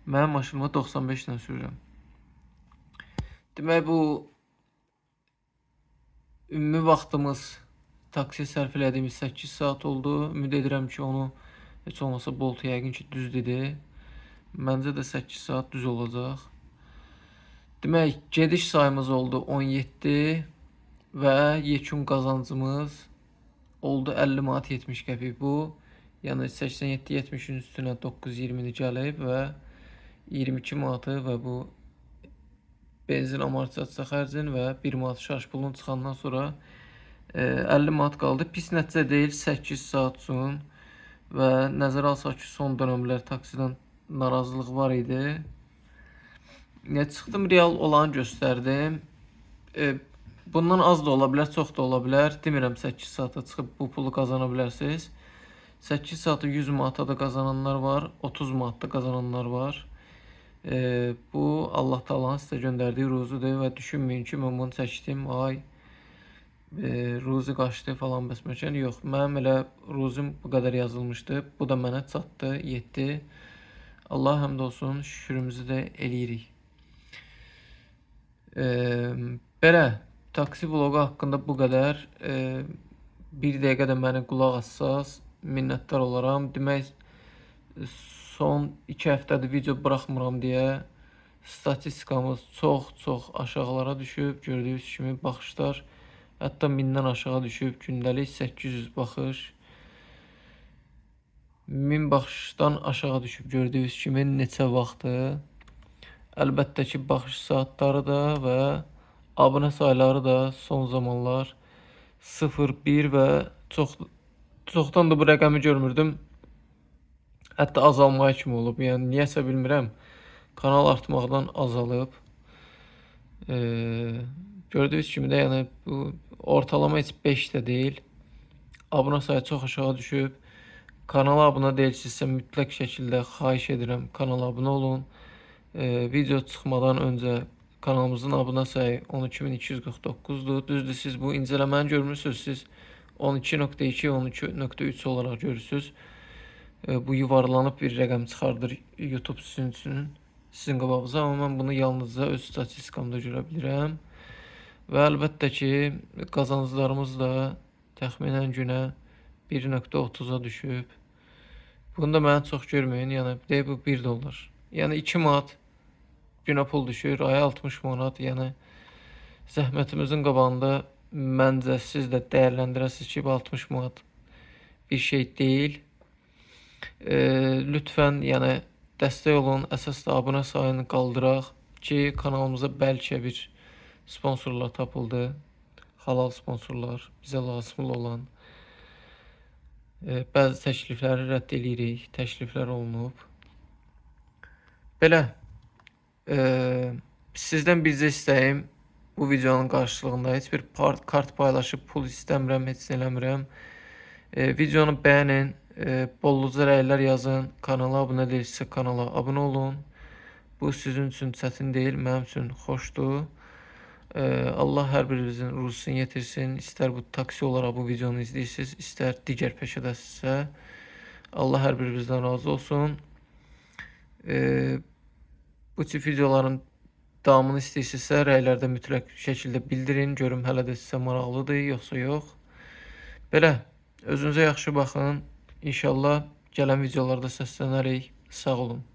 Mənim maşınımı 95 ilə sürürəm. Demək bu ümumi vaxtımız taksiyə sərf elədiyimiz 8 saat oldu. Ümid edirəm ki, onu heç olmasa Bolt yəqin ki düz dedi. Məncə də 8 saat düz olacaq. Demək gediş sayımız oldu 17 və yekun qazancımız oldu 50 manat 70 qəpik. Bu yəni 87-70-in üstünə 920-ni gəlib və 22 manatı və bu benzin amortisasiya xərcin və 1 manat şarj pulun çıxandan sonra 50 manat qaldı. Pis nəticə deyil 8 saat üçün və nəzərə alsaq ki, son dönəmlər taksidən narazılıq var idi. Çıxdım real olanı göstərdim. Bundan az da ola bilər, çox da ola bilər. Demirəm 8 saata çıxıb bu pulu qazana bilərsiniz. 8 saata 100 manata da qazananlar var, 30 manat da qazananlar var. Bu Allah Taala'nın sizə göndərdiyi ruzudur və düşünməyin ki, mən bunu çəkdim, ay ruzi qaçdı falan bəsməkən. Yox, mənim elə ruzum bu qədər yazılmışdı. Bu da mənə çatdı, yetdi. Allah həmd olsun, şükürümüzü də eləyirik. Belə, taksi vlogu haqqında bu qədər. Bir dəqiqə də məni qulaq assaz, minnətdar olaram. Demək, son 2 həftədir video buraxmıram deyə statistikamız çox aşağılara düşüb. Gördüyünüz kimi baxışlar hətta 1000-dən aşağı düşüb. Gündəlik 800 baxış. 1000 baxışdan aşağı düşüb. Gördüyünüz kimi neçə vaxtı. Əlbəttə ki, baxış saatları da və abunə sayları da son zamanlar 0-1 və çoxdan da bu rəqəmi görmürdüm. Hətta azalmaya kimi olub. Yəni niyəsə bilmirəm. Kanal artmaqdan azalıb. Gördüyünüz kimi də yəni bu ortalama heç 5 də deyil. Abunə sayı çox aşağı düşüb. Kanala abunə deyilsinizsə mütləq şəkildə xahiş edirəm kanala abunə olun. Video çıxmadan öncə kanalımızın abunə sayı 12249-dur. Düzdür, siz bu incələməni görmürsünüz. Siz 12.2, 12.3 olaraq görürsünüz. Bu yuvarlanıb bir rəqəm çıxardır YouTube sizin üçün. sizin qabağınıza, amma mən bunu yalnızca öz statistikamda görə bilirəm. Və əlbəttə ki, qazanclarımız da təxminən günə 1.30-a düşüb. Bunu da mənə çox görməyin, yəni deyib bu 1 dollar. Yəni 2 manat günə pul düşür, aya 60 manat. Yəni zəhmətimizin qabağında məncə siz də dəyərləndirəsiniz ki, bu 60 manat bir şey deyil. Lütfən, yəni dəstək olun, əsas da abunə sayını qaldıraq ki, kanalımıza bəlkə bir sponsorlar tapıldı. Halal sponsorlar, bizə lazım olan. Bəzi təklifləri rədd edirik, təkliflər olunub. Belə, sizdən bircə istəyim, bu videonun qarşılığında heç bir kart paylaşıb pul istəmirəm, heç nə eləmirəm. Videonu bəyənin, bolluca rəylər yazın, kanala abunə deyilsə kanala abunə olun. Bu sizin üçün çətin deyil, mənim üçün xoşdur. Allah hər birinizin ruzusunu yetirsin. İstər bu taksi olaraq bu videonu izləyirsiniz, istər digər peşədəsinizsə. Allah hər birinizdən razı olsun. Bu tip videoların davamını istəyirsinizsə, rəylərdə mütləq şəkildə bildirin. Görüm hələ də sizə maraqlıdır, yoxsa yox. Belə, özünüzə yaxşı baxın. İnşallah gələn videolarda səslənərik. Sağ olun.